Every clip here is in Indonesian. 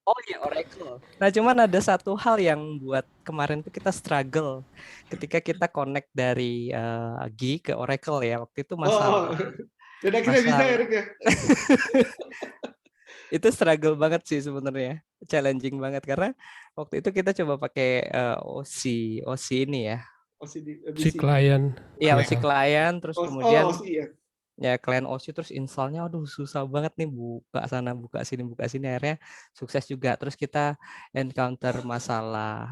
Oh iya, Oracle. Nah, cuman ada satu hal yang buat kemarin tuh kita struggle ketika kita connect dari Gi ke Oracle ya. Waktu itu Oh, oh. masalah Dan akhirnya bisa masalah Erik ya. itu struggle banget sih sebenarnya. Challenging banget karena waktu itu kita coba pakai OC OC ini ya. Si BC. klien. Iya, OC Gitu. klien terus Oh, kemudian oh, oh iya. ya klien OC terus installnya aduh susah banget nih buka sana buka sini akhirnya sukses juga terus kita encounter masalah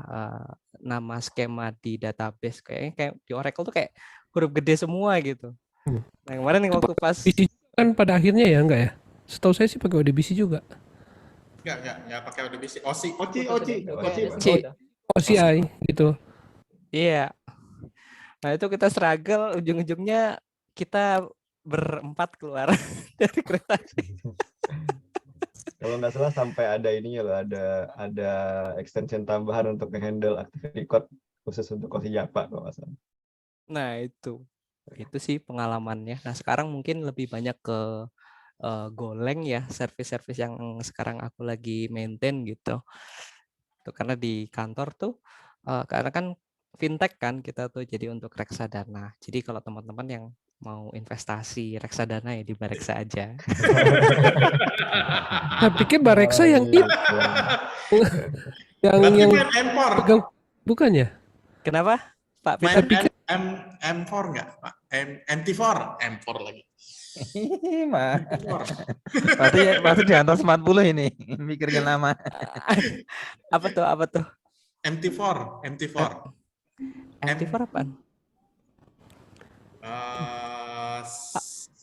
nama skema di database kayaknya kayak di Oracle tuh kayak huruf gede semua gitu. Hmm. Nah kemarin nih Itu waktu pas ODBC kan pada akhirnya ya enggak ya? Setahu saya sih pakai ODBC juga. Enggak pakai ODBC. OC. OC, putus OC, ini OC. C. OCI gitu. Iya. Nah itu kita struggle ujung-ujungnya kita berempat keluar dari kereta. Kalau nggak salah sampai ada ininya loh, ada extension tambahan untuk handle Active Record khusus untuk OSI Java kalau nggak salah. Nah itu sih pengalamannya. Nah sekarang mungkin lebih banyak ke Golang ya, service-service yang sekarang aku lagi maintain gitu. Tuh, karena di kantor tuh, karena kan fintech kan kita tuh jadi untuk reksadana. Jadi kalau teman-teman yang mau investasi reksadana ya di Bareksa aja. Saya pikir Bareksa yang Baik, Berarti yang main M4. pegang bukan ya? Kenapa, Pak Main Peter? M4 nggak, Pak? MT4, M4 lagi. Mah. M4. Masih di atas 40 ini. Mikirnya lama. Apa tuh? MT4, MT4. MT4 apaan?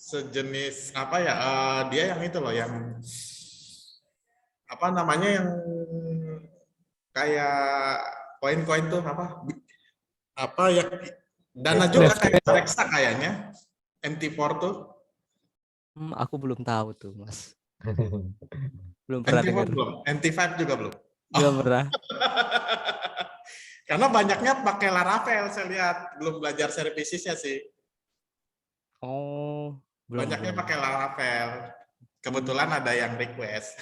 Sejenis apa ya? Dia yang itu loh, yang apa namanya yang kayak koin-koin tuh apa? Apa ya? Dana juga kayak Reksa kayaknya. MT4 tuh. Aku belum tahu tuh, Mas. Belum pernah MT4 dengar. belum? MT5 juga belum? Belum pernah. Karena banyaknya pakai Laravel, saya lihat. Belum belajar servicesnya sih. Oh, belum. Banyaknya pakai Laravel. Kebetulan ada yang request.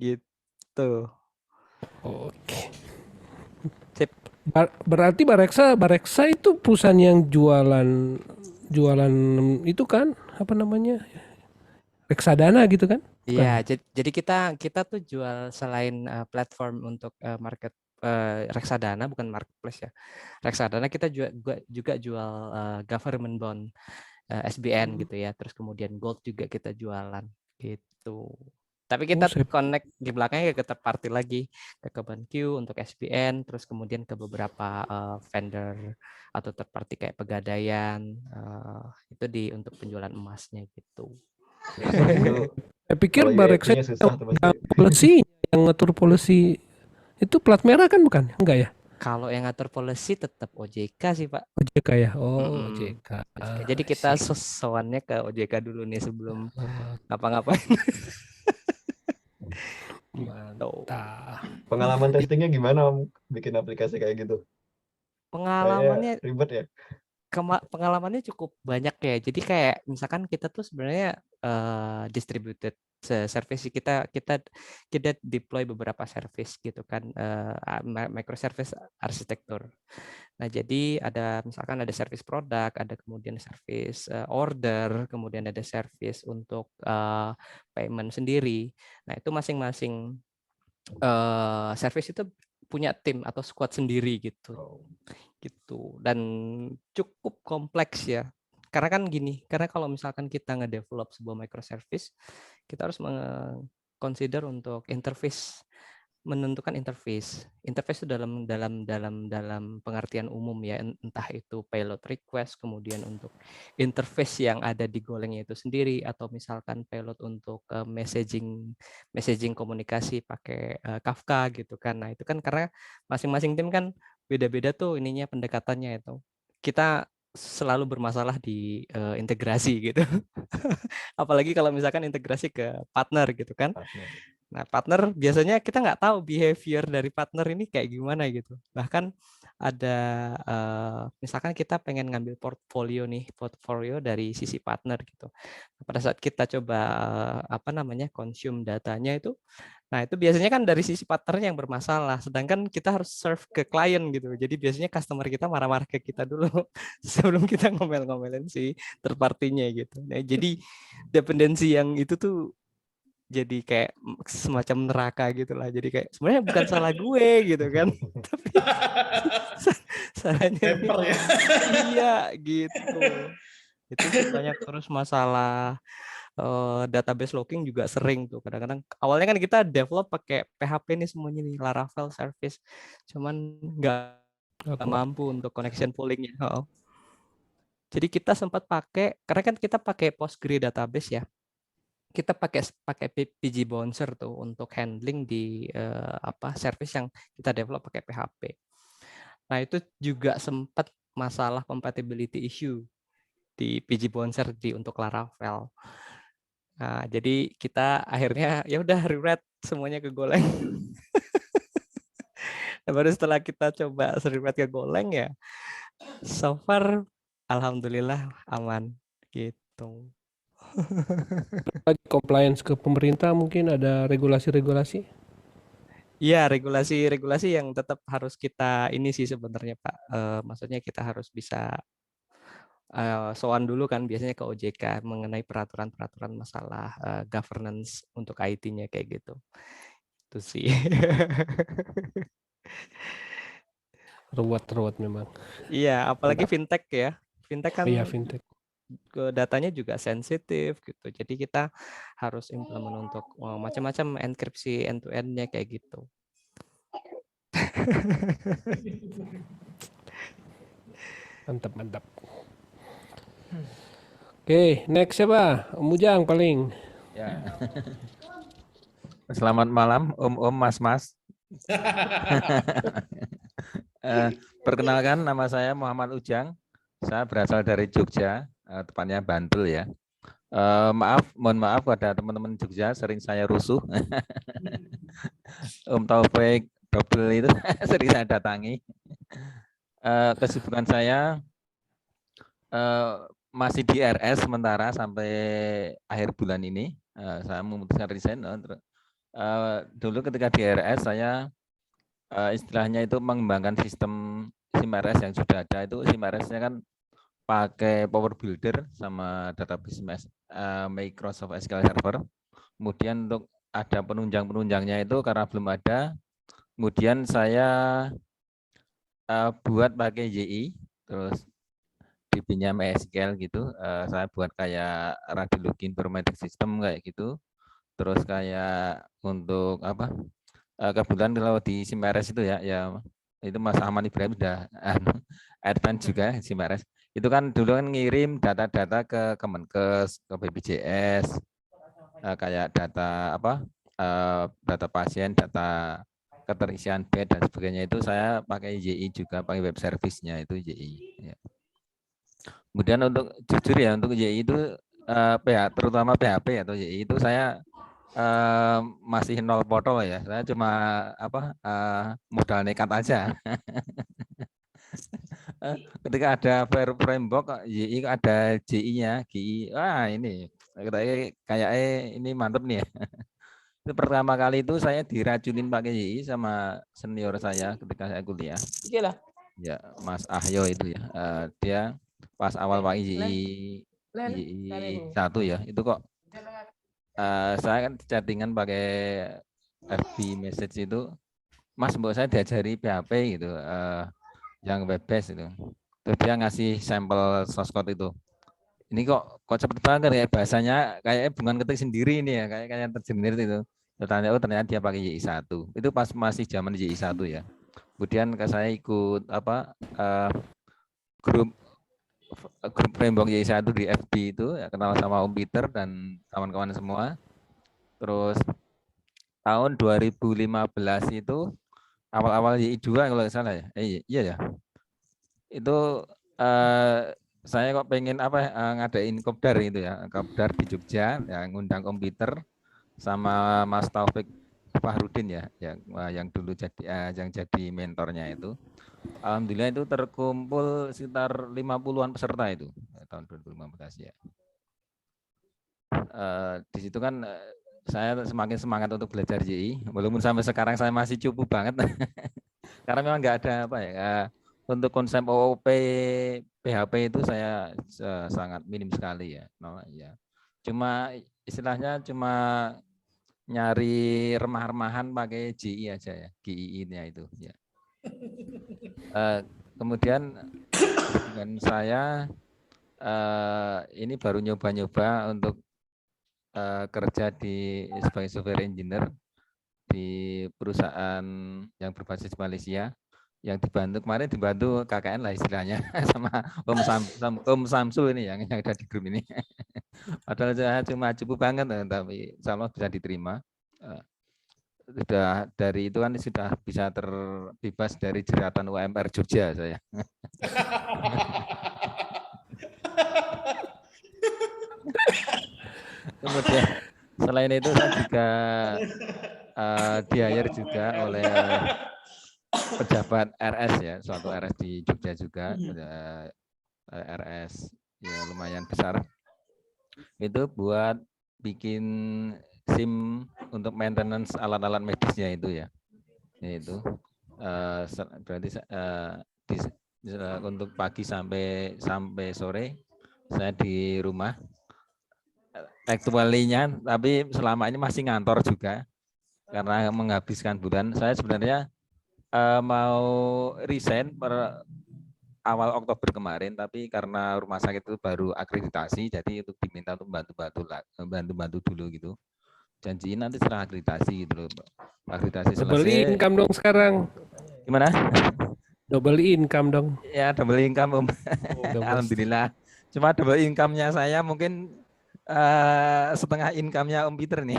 Gitu. Oke. Sip. Berarti Bareksa itu perusahaan yang jualan itu kan apa namanya? Reksadana gitu kan? Iya, jadi kita tuh jual selain platform untuk market reksadana bukan marketplace ya. Reksadana kita juga jual government bond SBN gitu ya. Terus kemudian gold juga kita jualan gitu. Tapi kita connect di belakangnya ke third party lagi ke KebanQ untuk SBN, terus kemudian ke beberapa vendor atau third party kayak Pegadaian itu untuk penjualan emasnya gitu. Saya pikir Bareksa policy yang ngatur policy itu plat merah kan bukan? Enggak ya? Kalau yang ngatur policy tetap OJK sih Pak. OJK ya? Oh OJK. Jadi kita sowannya ke OJK dulu nih sebelum ngapa-ngapain. Mantap. Pengalaman testingnya gimana Om? Bikin aplikasi kayak gitu? Pengalamannya ribet ya? Pengalamannya cukup banyak ya. Jadi kayak misalkan kita tuh sebenarnya distributed service kita deploy beberapa service gitu kan, microservice arsitektur. Nah, jadi misalkan ada service produk, ada kemudian service order, kemudian ada service untuk payment sendiri. Nah, itu masing-masing service itu punya tim atau squad sendiri gitu. Dan cukup kompleks ya. Karena kan gini, karena kalau misalkan kita nge-develop sebuah microservice, kita harus consider untuk interface, menentukan interface. Interface itu dalam pengertian umum ya, entah itu payload request, kemudian untuk interface yang ada di Golangnya itu sendiri, atau misalkan payload untuk messaging komunikasi pakai Kafka gitu kan. Nah, itu kan karena masing-masing tim kan beda-beda tuh ininya pendekatannya itu. Kita selalu bermasalah di integrasi gitu. Apalagi kalau misalkan integrasi ke partner gitu kan. Nah, partner biasanya kita nggak tahu behavior dari partner ini kayak gimana gitu. Bahkan ada misalkan kita pengen ngambil portfolio dari sisi partner gitu. Pada saat kita coba consume datanya itu, nah itu biasanya kan dari sisi partner yang bermasalah, sedangkan kita harus serve ke klien gitu. Jadi biasanya customer kita marah-marah ke kita dulu sebelum kita ngomel-ngomelin si third party-nya gitu. Nah, jadi dependensi yang itu tuh jadi kayak semacam neraka gitu lah. Jadi kayak sebenarnya bukan salah gue gitu kan, tapi salahnya Paper ya. iya gitu. Itu sih banyak, terus masalah database locking juga sering tuh. Kadang-kadang awalnya kan kita develop pakai PHP nih semuanya nih, Laravel service, cuman nggak mampu untuk connection poolingnya. Jadi kita sempat pakai, karena kan kita pakai Postgre database ya, kita pakai PG Bouncer tuh untuk handling di service yang kita develop pakai PHP. Nah itu juga sempat masalah compatibility issue di PG Bouncer untuk Laravel. Nah, jadi kita akhirnya ya udah rewrite semuanya ke Golang. Nah, baru setelah kita coba rewrite ke Golang ya, so far alhamdulillah aman gitu. Compliance ke pemerintah mungkin ada regulasi-regulasi. Iya, regulasi-regulasi yang tetap harus kita ini sih sebenarnya Pak. Maksudnya kita harus bisa soal dulu kan biasanya ke OJK mengenai peraturan-peraturan masalah governance untuk IT-nya kayak gitu. Itu sih. Ruwet memang. Iya, apalagi fintech ya. Fintech kan Iya, fintech. datanya juga sensitif gitu. Jadi kita harus implement untuk macam-macam enkripsi end-to-end-nya kayak gitu. Mantap. Oke, next siapa? Om Ujang paling. Ya. Selamat malam, Om, Mas. Perkenalkan, nama saya Muhammad Ujang. Saya berasal dari Jogja, tepatnya Bantul ya. Mohon maaf pada teman-teman Jogja, sering saya rusuh. Om Taufik double itu sering saya datangi. Kesibukan saya masih di RS sementara sampai akhir bulan ini. Saya memutuskan resign. Dulu ketika di RS saya istilahnya itu mengembangkan sistem SIM RS yang sudah ada. Itu SIM RS-nya kan pakai Power Builder sama database Microsoft SQL Server. Kemudian untuk ada penunjang-penunjangnya itu karena belum ada. Kemudian saya buat pakai YI, terus DB-nya MySQL gitu. Saya buat kayak Radiologin Informatic System kayak gitu. Terus kayak untuk apa? Kebetulan kalau di SIMRS itu ya itu Mas Ahmad Ibrahim sudah advance juga SIMRS. Itu kan dulu kan ngirim data-data ke Kemenkes, ke BPJS, kayak data apa? Data pasien, data keterisian bed dan sebagainya itu saya pakai YI juga, pakai web service-nya itu YI. Ya. Kemudian untuk jujur ya untuk YI itu terutama PHP atau YI itu saya masih nol botol ya. Saya cuma modal nekat aja. Ketika ada framework YI ada JI-nya, GI. Wah, ini kayak ini mantep nih ya. Itu pertama kali itu saya diracunin pakai YI sama senior saya ketika saya kuliah. Ya, Mas Ahyo itu ya. Dia pas awal pakai YI 1 ya. Itu kok saya kan chattingan pakai FB message itu, Mas mbok saya diajari PHP gitu, yang web based itu. Terus dia ngasih sampel source code itu. Ini kok cepet banget ya bahasanya, kayak bungan ketik sendiri ini ya, kayak tergenerate itu. Ternyata dia pakai YI 1. Itu pas masih zaman YI 1 ya. Kemudian saya ikut grup framework YI 1 di FB itu, ya, kenal sama Om Peter dan kawan-kawan semua. Terus tahun 2015 itu awal-awal YI 2 kalau nggak salah ya. Iya ya. Itu saya kok pengen ngadain kopdar gitu ya. Kopdar di Jogja, ya ngundang Om Peter sama Mas Taufik Fahrudin ya, yang dulu yang jadi mentornya itu. Alhamdulillah itu terkumpul sekitar 50-an peserta itu tahun 2015 ya. Di situ kan saya semakin semangat untuk belajar JI, walaupun sampai sekarang saya masih cupu banget karena memang nggak ada apa ya, untuk konsep OOP PHP itu saya sangat minim sekali ya. Ya. Cuma istilahnya cuma nyari remah-remahan pakai GI aja ya, GI-nya itu ya. Kemudian dengan saya ini baru nyoba-nyoba untuk kerja sebagai software engineer di perusahaan yang berbasis Malaysia, yang dibantu KKN lah istilahnya sama Om Samsul ini yang ada di grup ini. Padahal saya cuma cukup banget, tapi insya Allah bisa diterima. Sudah dari itu kan sudah bisa terbebas dari jeratan UMR Jogja saya. Kemudian selain itu saya juga di-hire juga oleh pejabat RS ya, suatu RS di Jogja juga, RS ya lumayan besar. Itu buat bikin SIM untuk maintenance alat-alat medisnya itu ya. Itu berarti untuk pagi sampai sore saya di rumah. Aktualinya, tapi selama ini masih ngantor juga karena menghabiskan bulan. Saya sebenarnya mau resign per awal Oktober kemarin, tapi karena rumah sakit itu baru akreditasi, jadi untuk diminta untuk bantu dulu gitu. Janjiin nanti setelah akreditasi gitu loh. Akreditasi selesai. Double income dong sekarang. Gimana? Double income dong. Ya double income Om. Alhamdulillah. Cuma double income-nya saya mungkin setengah income-nya Om Peter nih.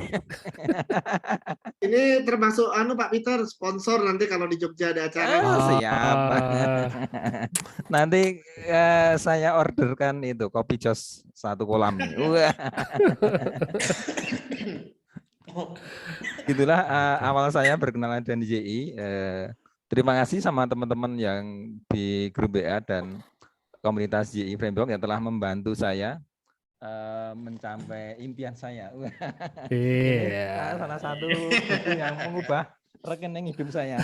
Ini termasuk Pak Peter sponsor nanti kalau di Jogja ada acara. Siap. Nanti saya orderkan itu kopi jos 1 kolam nih. Itulah awal saya berkenalan dengan JI. Terima kasih sama teman-teman yang di grup BA dan komunitas JI Framework yang telah membantu saya mencapai impian saya. Ini salah satu buku yang mengubah rekening hidup saya.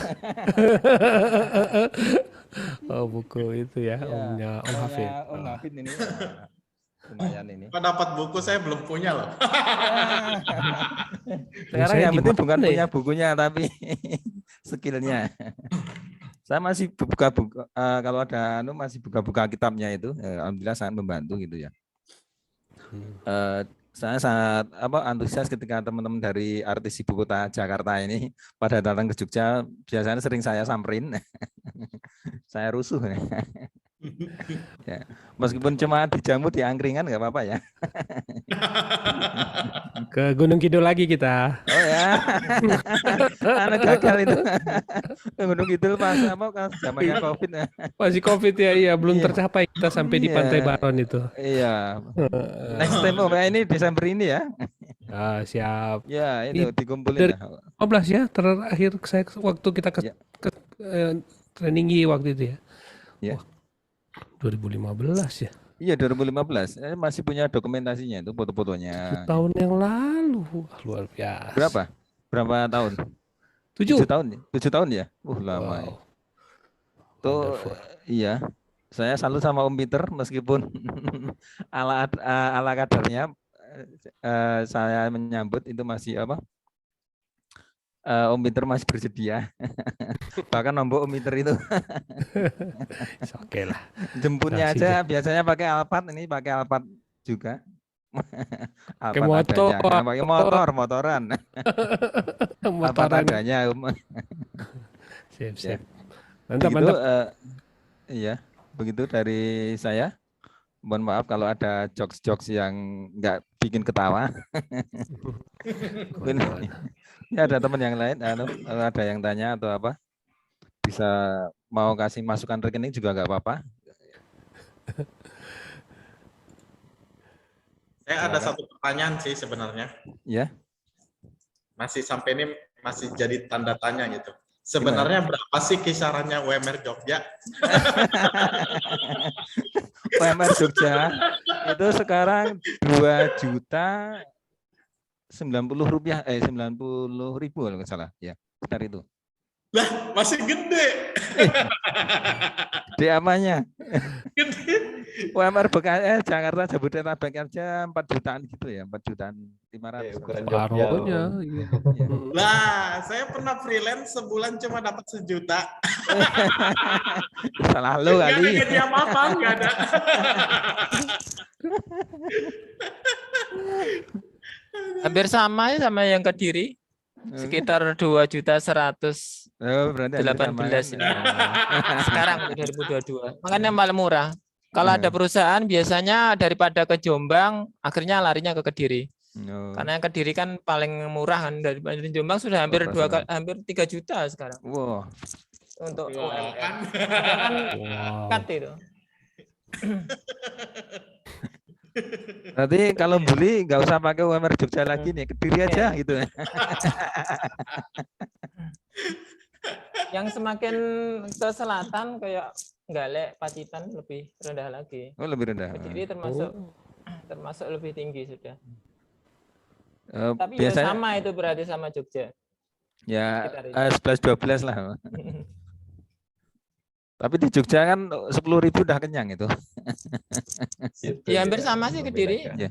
Oh, buku itu ya, Omnya Om Hafid. Om Hafid ini lumayan ini. Kok dapat buku saya belum punya loh. Sekarang yang penting bukan punya bukunya tapi skillnya. Saya masih buka-buka kalau ada masih buka-buka kitabnya itu, alhamdulillah sangat membantu gitu ya. Saya sangat antusias ketika teman-teman dari artis ibu kota Jakarta ini pada datang ke Jogja, biasanya sering saya samperin, saya rusuh. Ya, meskipun cuma dijamu di angkringan nggak apa-apa ya. Ke Gunung Kidul lagi kita. Oh ya, anak gagal itu. Gunung Kidul pas zamannya COVID. Masih COVID ya, iya belum tercapai kita sampai di Pantai Baron itu. Iya. Next time ini Desember ini ya. Siap. Ya itu dikumpulin. 15 ya terakhir saya waktu kita ke training waktu itu ya. Ya. 2015 ya. Iya 2015. Saya masih punya dokumentasinya itu foto-fotonya. 7 tahun yang lalu. Luar biasa. Berapa tahun? 7 tahun. 7 tahun ya? Lama. Wow. Tuh iya. Saya salut sama Om Peter meskipun ala kadarnya saya menyambut itu masih Om Peter masih bersedia. Bahkan nombok Om Peter itu. Oke lah. Jemputnya aja biasanya pakai Alphard, ini pakai Alphard juga. Pakai motor, pakai motoran. Alphard adanya Om. Siap. Mantap. Iya, begitu dari saya. Mohon maaf kalau ada jokes-jokes yang nggak bikin ketawa. Ini ada teman yang lain, kalau ada yang tanya atau apa, bisa mau kasih masukan rekening juga nggak apa-apa. Saya ada satu pertanyaan sih sebenarnya. Ya. Masih sampai ini masih jadi tanda tanya gitu. Sebenarnya berapa sih kisarannya UMR Jogja? UMR Jogja itu sekarang 2.090.000 90.000 kalau nggak salah ya, sekitar itu. Lah, masih gede. Di apanya? Gede. UMR Jakarta Jabodetabek aja 4 jutaan gitu ya, 4.500.000. Ukuran Jogja. Paruhnya. Iya. Lah, saya pernah freelance sebulan cuma dapat 1 juta. Salah lu Nggak ada kali. gaji apa-apa, nggak ada. Hampir sama ya sama yang Kediri. Sekitar 2.118.000 Oh, berarti hampir sama kan? sekarang 2022. Makanya paling murah. Kalau ada perusahaan biasanya daripada ke Jombang, akhirnya larinya ke Kediri. Oh. Karena yang Kediri kan paling murah kan, daripada di Jombang sudah hampir hampir 3 juta sekarang Wow. untuk Wow, UMR. kan? Kan Wow. cut itu. Berarti kalau beli nggak usah pakai UMR Jogja lagi nih, Kediri aja gitu. Yang semakin ke selatan kayak Galek, Pacitan lebih rendah lagi. Oh, lebih rendah. Kediri termasuk lebih tinggi sudah. Eh, Tapi ya biasanya sama itu berarti sama Jogja. ya sekitar itu. 11-12 lah. Tapi di Jogja kan 10.000 udah kenyang itu. Gitu Ya hampir ya, sama sih Kediri. membedakan. Ya.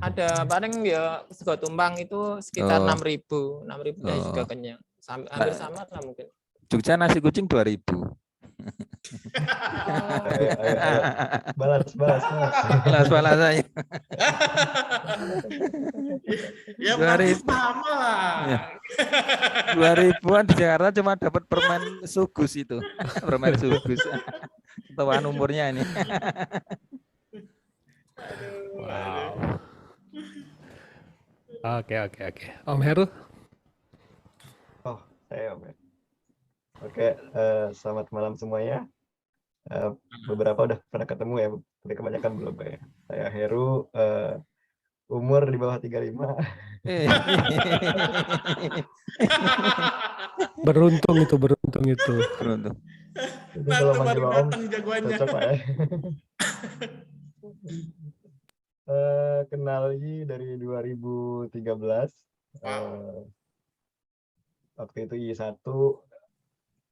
Ada paling ya sego tumbang itu sekitar Oh. 6.000. 6.000 ya juga Oh. kenyang. Hampir sama lah mungkin. Jogja nasi kucing 2.000. Ayo. Balas. Balas aja. Ya berarti 2000. sama lah. Ya. 2.000-an di Jakarta cuma dapat permen sugus itu. Permen sugus. Tuan umurnya ini. Wow. Oke. Om Heru, Oh, saya Om. Oke, selamat malam semuanya. Beberapa udah pernah ketemu ya, tapi kebanyakan belum ya. Saya Heru, umur di bawah 35. beruntung itu. Beruntung. Jadi Nah, kalau itu manggil baru Om, datang jagoannya. cocok Pak ya. Kenal Yi dari 2013. Waktu itu Y1.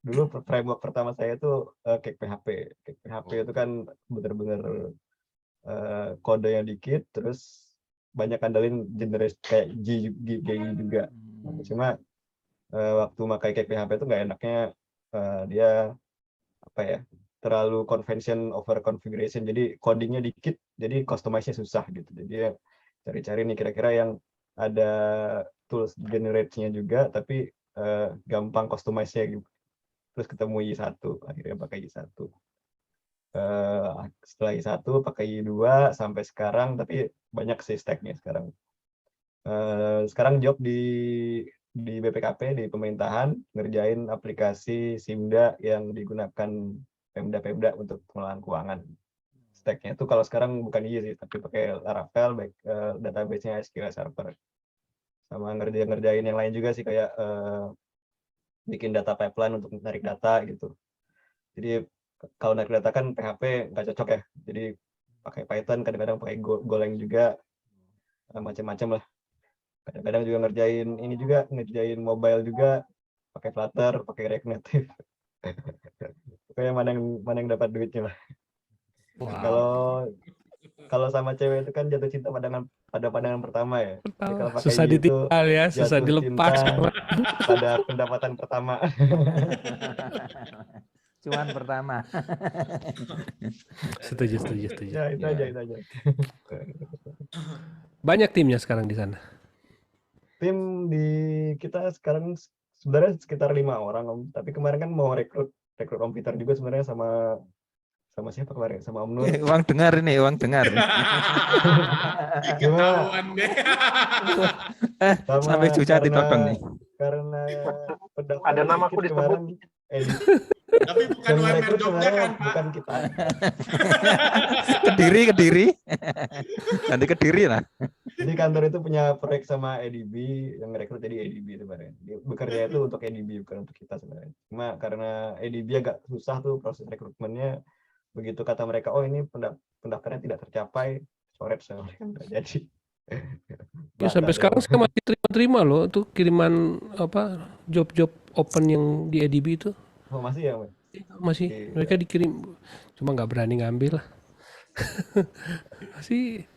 Dulu framework pertama saya itu Cake PHP. Cake PHP itu kan bener-bener kodenya dikit, terus banyak andalin generasi kayak G juga. Cuma waktu pakai Cake PHP itu nggak enaknya dia apa ya, terlalu convention over configuration, jadi codingnya dikit, jadi customize-nya susah gitu. Jadi ya cari-cari nih kira-kira yang ada tools generate-nya juga tapi gampang customize-nya gitu. Terus ketemu Y1, akhirnya pakai Y1. Setelah Y1 pakai Y2 sampai sekarang, tapi banyak sih stack-nya sekarang. Sekarang job di BPKP, di pemerintahan, ngerjain aplikasi Simda yang digunakan Pemda untuk pengelolaan keuangan. Stack-nya itu kalau sekarang bukan Y sih, tapi pakai Laravel, database-nya SQL Server. Sama ngerjain yang lain juga sih, kayak bikin data pipeline untuk narik data gitu. Jadi kalau narik data kan PHP nggak cocok ya. Jadi pakai Python, kadang-kadang pakai Golang juga, macam-macam lah. Kadang-kadang juga ngerjain mobile juga, pakai Flutter, pakai React Native. Pokoknya mana yang dapat duitnya lah. Kalau sama cewek itu kan jatuh cinta pada pandangan pertama ya. Jadi kalau pakai susah Y itu ditinggal ya, susah jatuh dilepas. cinta pada pendapatan pertama. Cuan pertama. Setuju. Ya, itu aja. Banyak timnya sekarang di sana. Tim di kita sekarang sebenarnya sekitar 5 orang Om. Tapi kemarin kan mau rekrut Om Peter juga sebenarnya sama siapa kemarin? Sama Om Nur. Uang dengar. Ketahuan deh. Sampai Jogja ditodong nih. Karena Ada namaku disebut. Tapi bukan yang UMR merekrut Jogja sebenarnya kan, Pak? bukan kita. Kediri. Nanti Kediri lah. Jadi kantor itu punya proyek sama ADB, yang rekrut jadi ADB sebenarnya. Dia bekerja itu untuk ADB, bukan untuk kita sebenarnya. Cuma karena ADB agak susah tuh proses rekrutmennya, begitu kata mereka, oh ini pendaftarannya tidak tercapai, coret sama mereka nggak jadi. Ya sampai sekarang saya masih terima loh tuh kiriman apa job-job open yang di ADB itu. Oh, masih ya, Mas? Masih mereka dikirim, cuma nggak berani ngambil lah. Masih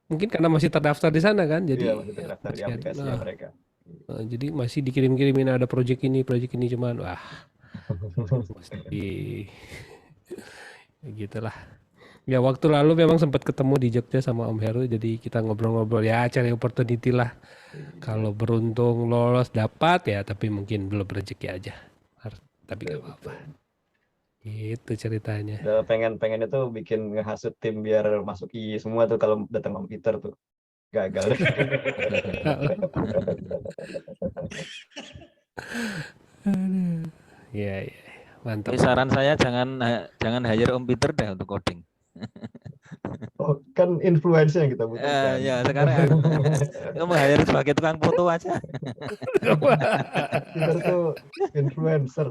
mungkin karena masih terdaftar di sana kan, jadi Iya, masih terdaftar di aplikasinya mereka. jadi masih dikirim-kirimin ada proyek ini cuman wah mesti gitulah. Ya waktu lalu memang sempat ketemu di Jogja sama Om Heru, jadi kita ngobrol-ngobrol ya cari opportunity lah. Kalau beruntung lolos dapat ya, tapi mungkin belum rezeki aja. Tapi nggak apa-apa. Itu ceritanya. Udah pengen itu bikin ngehasut tim biar masuk I semua tuh kalau datang Om Peter tuh. Gagal. Iya, mantap. Tapi saran saya jangan hire Om Peter deh untuk coding. Oh, kan influencer yang kita butuhkan. Ya sekarang kamu hire sebagai tukang foto aja. Peter tuh influencer.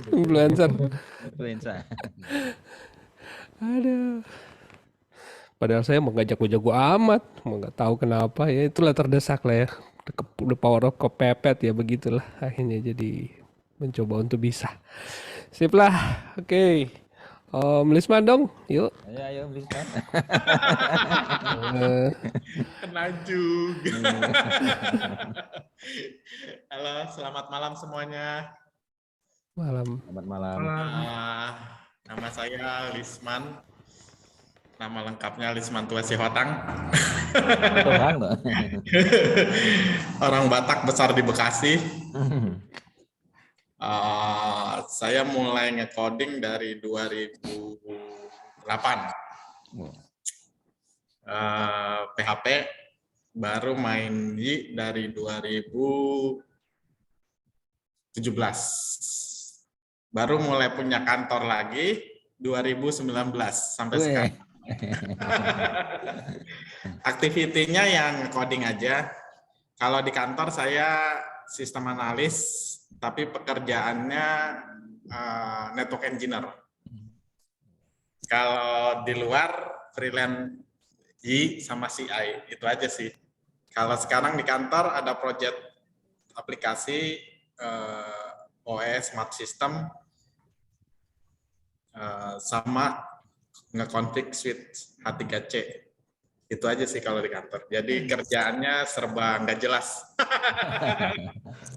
Influencer. Aduh. Padahal saya mau ngajak jago amat, mau nggak tahu kenapa ya itulah terdesak lah ya. The power of kepepet ya begitulah akhirnya jadi mencoba untuk bisa. Sip lah, oke. Om Lisman dong, yuk. Ayo Lisman. Kena juga. Halo, selamat malam semuanya. Malam. Selamat malam. Nama saya Lisman. Nama lengkapnya Lisman Tua Sihotang. Orang Batak besar di Bekasi. Saya mulai nge-coding dari 2008. PHP baru main Y dari 2017. Baru mulai punya kantor lagi 2019 sampai sekarang. Aktivitinya yang coding aja. Kalau di kantor saya sistem analis, tapi pekerjaannya network engineer. Kalau di luar freelance Y sama CI, itu aja sih. Kalau sekarang di kantor ada project aplikasi OS Smart System sama nge-config switch H3C. Itu aja sih kalau di kantor. Jadi kerjaannya serba nggak jelas.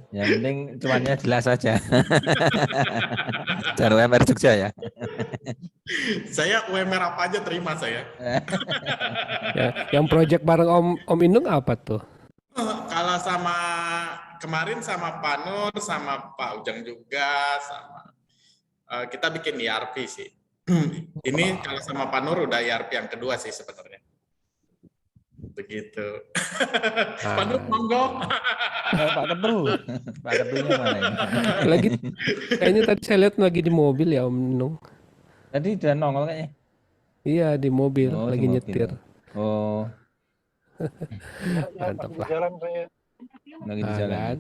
Yang penting cuannya jelas saja. Jangan UMR Jogja ya. Saya UMR apa aja terima saya. Ya, yang project bareng Om Inung apa tuh? Kalau sama kemarin sama Pak Nur, sama Pak Ujang juga, sama kita bikin ERP sih. Ini kalau sama Pak Nur udah ERP yang kedua sih sebenarnya. Begitu. Pak Nur monggo. Pak Ketunya mana ini? Lagi kayaknya tadi saya lihat lagi di mobil ya Om Inung. Tadi udah nongol kayaknya. Iya di mobil Oh, lagi di mobil. nyetir. Oh, Mantap lah. lagi di jalan. Kan?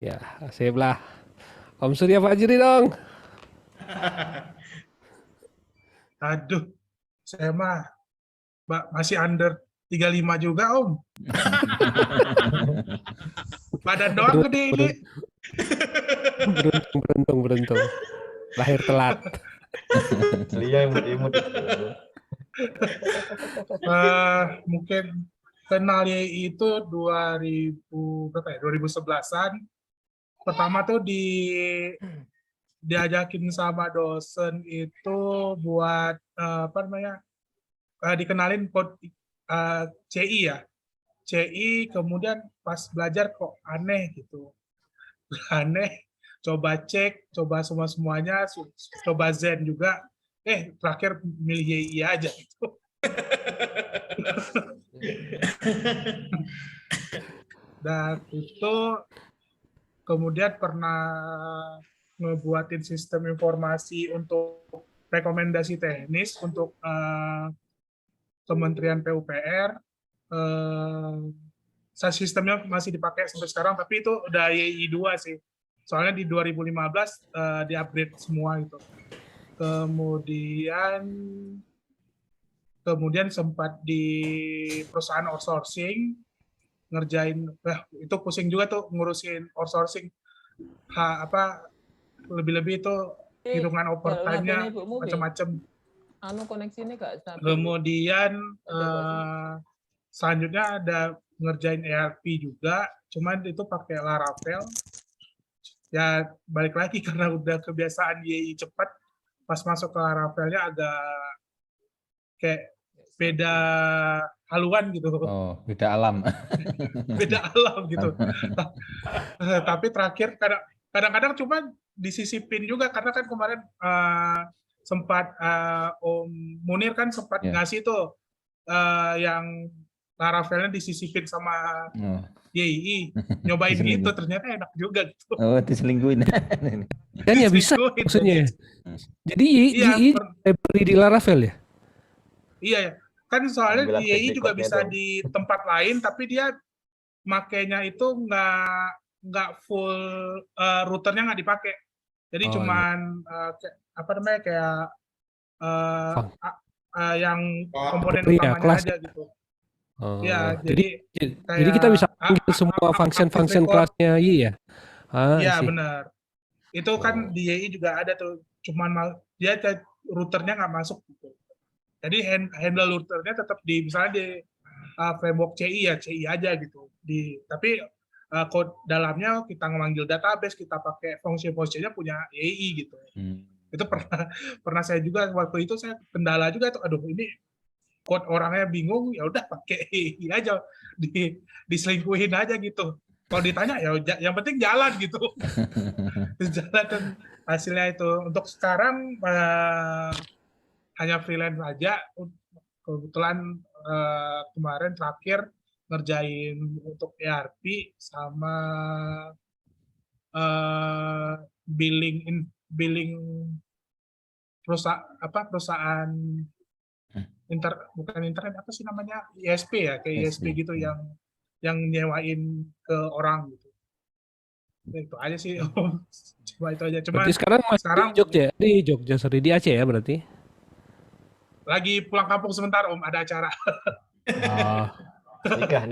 Ya, sip lah. Om Surya Fajri dong. Aduh, saya mah masih under 35 juga, Om. Badan doang gede ini. Beruntung. Lahir telat. Lia yang imut. Mungkin kenalnya itu 2011-an. Pertama tuh diajakin sama dosen itu buat dikenalin kode CI ya. CI kemudian pas belajar kok aneh gitu. Aneh, coba cek, coba semuanya, coba Zen juga. Terakhir milih YI aja gitu. Dan itu kemudian pernah ngebuatin sistem informasi untuk rekomendasi teknis untuk Kementerian PUPR. Sistemnya masih dipakai sampai sekarang, tapi itu udah YI 2 sih. Soalnya di 2015 di-upgrade semua itu. Kemudian sempat di perusahaan outsourcing ngerjain, itu pusing juga tuh ngurusin outsourcing. Lebih-lebih itu hitungan overtime-nya macam-macam. Koneksinya nggak stabil. Kemudian selanjutnya ada ngerjain ERP juga, cuman itu pakai Laravel. Ya balik lagi karena udah kebiasaan YI cepat, pas masuk ke Laravelnya agak kayak beda haluan gitu. Oh, beda alam. Beda alam gitu. Tapi terakhir kadang-kadang cuma disisipin juga, karena kan kemarin sempat Om Munir kan sempat ngasih tuh yang Laravelnya disisipin sama YI, nyobain gitu, ternyata enak juga gitu. Oh, diselingkuhin. Dan ya bisa maksudnya. Jadi YI library di Laravel ya? Iya ya, kan soalnya Ambil YI teknik juga code-nya bisa dong. di tempat lain, tapi dia makainya itu nggak full, routernya nggak dipakai. Jadi Oh, cuman kayak yang komponen Iya, utamanya kelas. aja gitu. Oh, Ya, jadi kayak kita bisa panggil semua function kelasnya YI ya? Iya benar. Itu kan di YI juga ada tuh, cuman dia routernya nggak masuk gitu. Jadi handle routernya tetap misalnya di framework CI ya CI aja gitu. Tapi code dalamnya kita memanggil database, kita pakai fungsi-fungsinya punya YI gitu. Itu pernah saya juga waktu itu saya kendala juga tuh, aduh ini code orangnya bingung, ya udah pakai YI aja, diselingkuhin aja gitu. Kalau ditanya ya yang penting jalan gitu. Jalan dan hasilnya itu. Untuk sekarang hanya freelance aja. Kebetulan kemarin terakhir ngerjain untuk ERP sama billing perusahaan bukan internet, apa sih namanya, ISP ya, kayak ISP gitu, yang nyewain ke orang gitu. Itu aja sih. Cuma itu aja. Cuma berarti sekarang masih sekarang di Jogja, sorry, di Aceh ya berarti? lagi pulang kampung sebentar Om, ada acara. Oh. Nikah.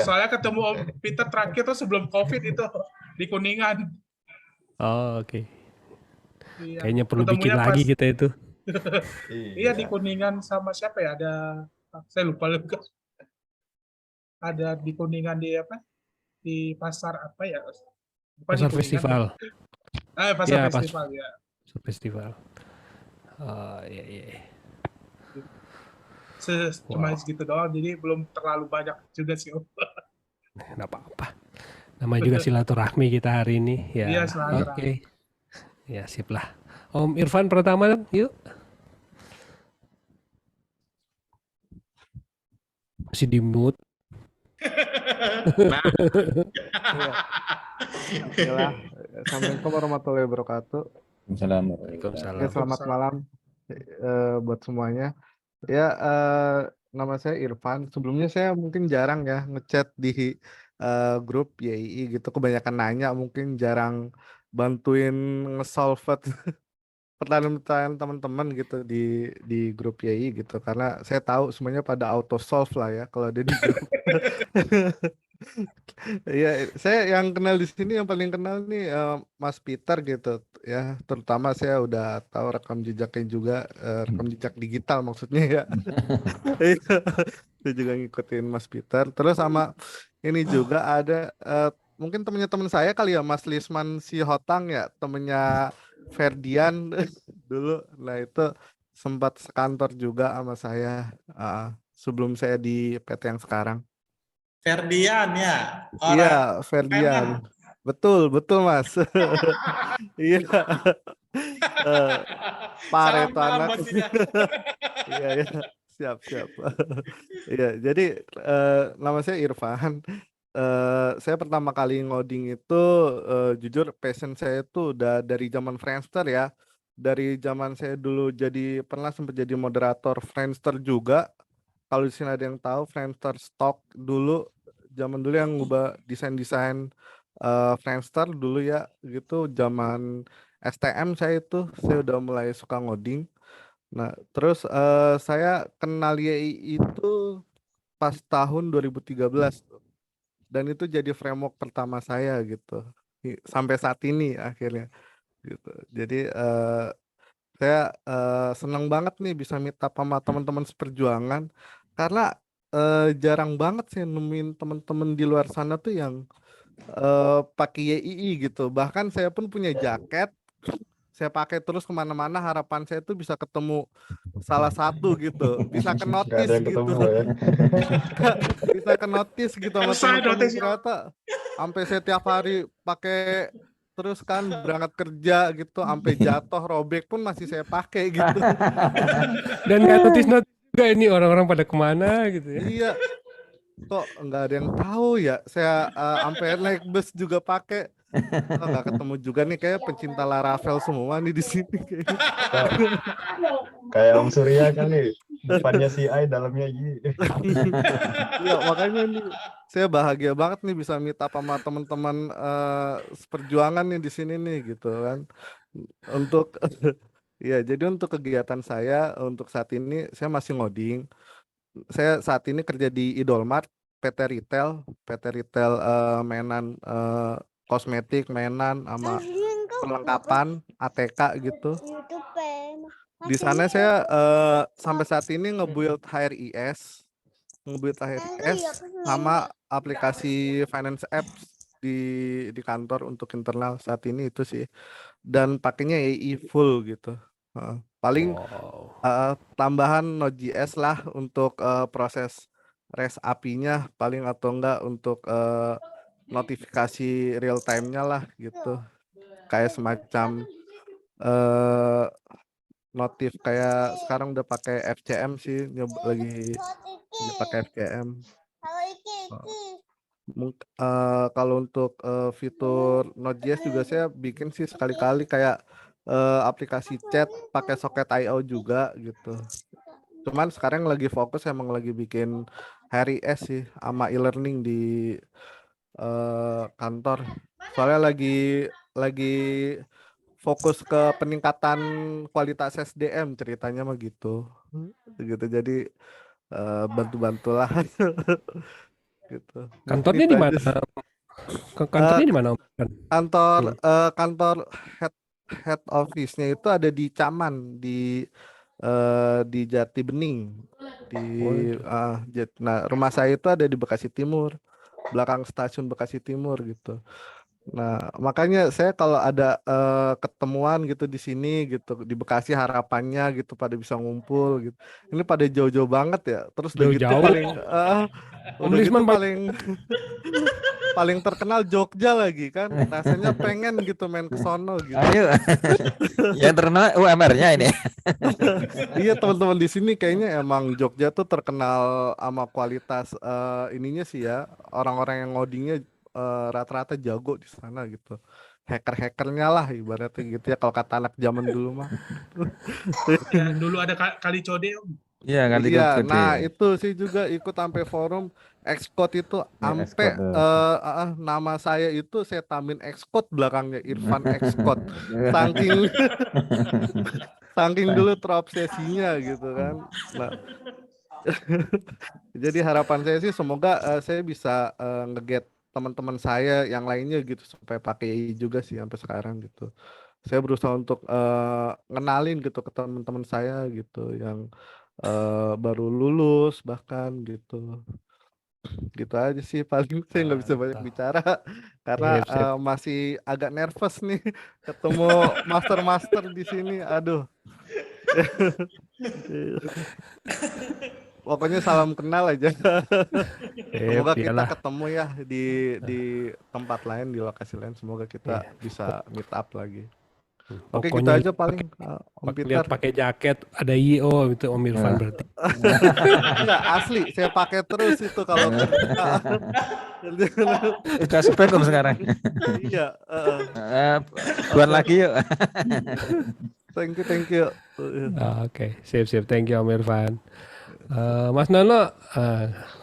Soalnya ketemu Om Peter terakhir tuh sebelum COVID itu di Kuningan. Oh, oke. Iya. Kayaknya perlu bikin Ketemunya lagi kita itu. Iya, di Kuningan sama siapa ya? Ada, saya lupa. Ada di Kuningan di pasar apa ya? Pasar festival. Pasar festival ya. Pasar festival. Oh, iya. Cuma segitu doang, jadi belum terlalu banyak juga sih Om. Nggak apa-apa. Namanya juga silaturahmi kita hari ini. Ya, Iya, silaturahmi. Oke. Ya, sip lah. Om Irfan pertama dong, yuk. Masih di mute. Assalamualaikum warahmatullahi wabarakatuh. Assalamualaikum. Ya, selamat malam buat semuanya. Ya, nama saya Irfan. Sebelumnya saya mungkin jarang ya ngechat di grup YII gitu. Kebanyakan nanya, mungkin jarang bantuin nge-solve pertanyaan teman-teman gitu di grup YII gitu. Karena saya tahu semuanya pada auto solve lah ya kalau ada di grup. Iya, saya yang kenal di sini yang paling kenal nih Mas Peter gitu ya. Terutama saya udah tahu rekam jejaknya juga, rekam jejak digital maksudnya ya. Saya juga ngikutin Mas Peter. Terus sama ini juga ada mungkin temennya teman saya kali ya, Mas Lisman Sihotang ya, temennya Ferdian dulu. Nah itu sempat sekantor juga sama saya sebelum saya di PT yang sekarang. Ferdian ya. Iya, Ferdian. Betul Mas. Iya. Pareto anak. Iya, siap. Iya, jadi nama saya Irfan. Saya pertama kali ngoding itu jujur passion saya itu udah dari zaman Friendster ya. Dari zaman saya dulu pernah sempat jadi moderator Friendster juga. kalau di sini ada yang tahu Friendster Stock dulu, zaman dulu yang ngubah desain-desain Friendster dulu ya, gitu zaman STM saya udah mulai suka ngoding. Nah, terus saya kenal YI itu pas tahun 2013 tuh. Dan itu jadi framework pertama saya gitu. Sampai saat ini akhirnya gitu. Jadi saya senang banget nih bisa meet up sama teman-teman seperjuangan karena jarang banget sih nemuin teman-teman di luar sana tuh yang pakai YII gitu. Bahkan saya pun punya jaket, saya pakai terus kemana-mana. Harapan saya tuh bisa ketemu salah satu gitu, bisa ke Nggak ada notice yang gitu, ketemu ya. bisa ke notice gitu sama Saya teman-teman. notice. Ternyata sampai saya tiap hari pakai terus kan berangkat kerja gitu, sampai jatuh robek pun masih saya pakai gitu. Dan nggak notice juga ini orang-orang pada kemana gitu ya. Iya, kok nggak ada yang tahu ya. Saya sampai naik bus juga pakai. Oh, nggak ketemu juga nih, kayak pencinta Laravel semua nih di sini kayaknya. Kayak Om Surya kan nih, depannya CI, dalamnya Y. Iya, makanya nih saya bahagia banget nih bisa meet up sama teman-teman seperjuangan nih di sini nih gitu kan. Untuk ya, jadi untuk kegiatan saya untuk saat ini saya masih ngoding. Saya saat ini kerja di Idolmart, PT Retail mainan kosmetik, mainan sama perlengkapan ATK gitu. Di sana saya sampai saat ini nge-build HRIS sama aplikasi finance apps di kantor untuk internal saat ini itu sih. Dan pakainya AI full gitu. Paling tambahan Node.js lah untuk proses REST API-nya paling, atau enggak untuk notifikasi real time-nya lah gitu. Kayak semacam notif kayak sekarang udah pakai FCM sih, lagi pakai FCM. Kalau untuk fitur Node.js juga saya bikin sih sekali-kali kayak aplikasi chat pakai soket I/O juga gitu. Cuman sekarang lagi fokus emang lagi bikin HRIS sih sama e-learning di kantor. Soalnya lagi fokus ke peningkatan kualitas SDM ceritanya mah gitu. Jadi bantu-bantulah gitu. Kantornya Gitu di aja mana? sih. Kantornya di mana, Om? Kantor head office-nya itu ada di Caman, di Jati Bening, nah rumah saya itu ada di Bekasi Timur, belakang stasiun Bekasi Timur gitu. Nah makanya saya kalau ada ketemuan gitu di sini gitu di Bekasi, harapannya gitu pada bisa ngumpul gitu. Ini pada jauh-jauh banget ya, terus udah gitu Jauh-jauh. paling Om udah gitu Lisman paling terkenal Jogja lagi kan, rasanya pengen gitu main ke sono gitu. Ayo. Yang terkenal UMR-nya ini. Iya, teman-teman di sini kayaknya emang Jogja tuh terkenal sama kualitas ininya sih ya, orang-orang yang ngodingnya rata-rata jago di sana gitu. Hacker-hackernya lah ibaratnya gitu ya kalau kata anak zaman dulu mah. Ya, dulu ada kali code, Om. Iya, kali Iya, kode. nah itu sih juga ikut sampai forum Xcode itu, sampai nama saya itu saya tambahin Xcode belakangnya, Irfan Xcode. Saking dulu terobsesinya gitu kan. Nah, jadi harapan saya sih semoga saya bisa nge-get teman-teman saya yang lainnya gitu supaya pakai AI juga sih sampai sekarang gitu. Saya berusaha untuk ngenalin gitu ke teman-teman saya gitu yang baru lulus bahkan gitu. Gitu aja sih paling, saya nggak bisa banyak bicara karena Sip. masih agak nervous nih ketemu master di sini. Aduh. Pokoknya salam kenal aja. Semoga kita ketemu ya di tempat lain, di lokasi lain. Semoga kita bisa meet up lagi. Oke, gitu aja paling Om Peter. Lihat pakai jaket ada IO itu Om Irfan berarti. Enggak, asli saya pakai terus itu kalau Udah spek Om sekarang. Iya, buat lagi yuk. Thank you. Oke, sip. Thank you Om Irfan. Mas Nono,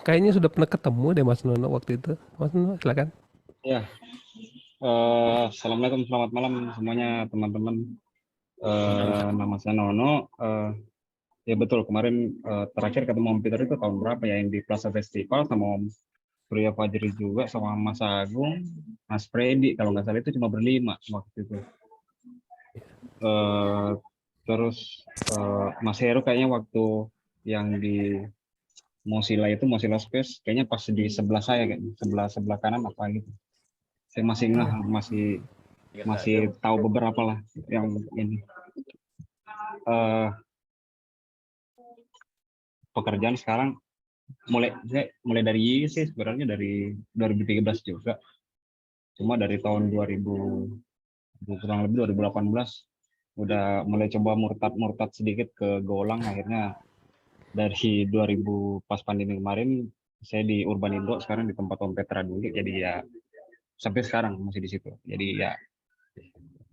kayaknya sudah pernah ketemu deh Mas Nono waktu itu. Mas Nono, silakan. Ya, Assalamualaikum, selamat malam semuanya teman-teman. Nama saya Nono. Ya betul, kemarin terakhir ketemu Om Peter itu tahun berapa ya, yang di Plaza Festival sama Om Surya Fajri juga, sama Mas Agung, Mas Freddy, kalau nggak salah itu cuma berlima waktu itu. Terus Mas Heru kayaknya waktu yang di Mozilla itu, Mozilla Space, kayaknya pas di sebelah saya, kayaknya sebelah kanan apa gitu. Saya masih ingat, masih tahu beberapa lah yang ini. Pekerjaan sekarang mulai dari sih sebenarnya dari 2013 juga. Cuma dari tahun 2000 kurang lebih 2018 udah mulai coba murtad sedikit ke Golang. Akhirnya dari 2000 pas pandemi kemarin saya di Urbanindo, sekarang di tempat Om Petra dulu. Jadi ya sampai sekarang masih di situ. Jadi ya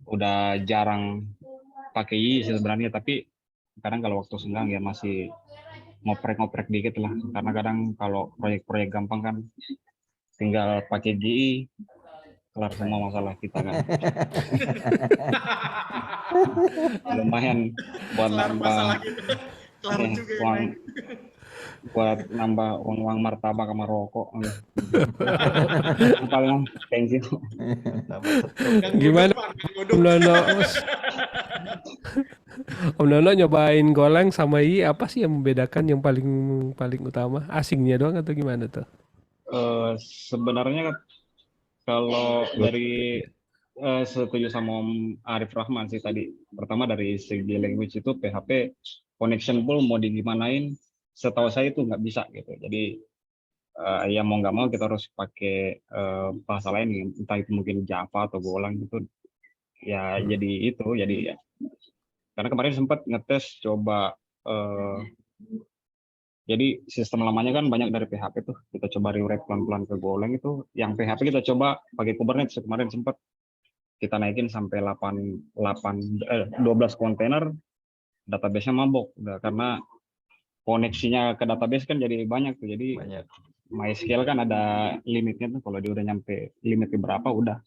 udah jarang pakai YI sebenarnya, tapi kadang kalau waktu senggang ya masih ngoprek-ngoprek dikit lah, karena kadang kalau proyek-proyek gampang kan tinggal pakai GI kelar semua masalah kita kan. Lumayan buat nambah uang, buat nambah uang martabak sama rokok. Paling thank you. Gimana Om Nono? Om Nono nyobain Golang sama YI, apa sih yang membedakan yang paling utama? Asingnya doang atau gimana tuh? Sebenarnya kalau dari setuju sama Om Arif Rahman sih tadi. Pertama dari segi language itu PHP connection pool mau digimanain, setahu saya itu nggak bisa gitu. Jadi ya mau nggak mau kita harus pakai bahasa lain, entah itu mungkin Java atau Golang gitu. Ya jadi itu, jadi ya. Karena kemarin sempat ngetes coba, jadi sistem lamanya kan banyak dari PHP tuh, kita coba rewrite pelan-pelan ke Golang itu. Yang PHP kita coba pakai Kubernetes, kemarin sempat kita naikin sampai 12 kontainer, database-nya mabok udah, karena koneksinya ke database kan jadi banyak tuh. Jadi MySQL kan ada limitnya tuh, kalau dia udah nyampe limitnya berapa udah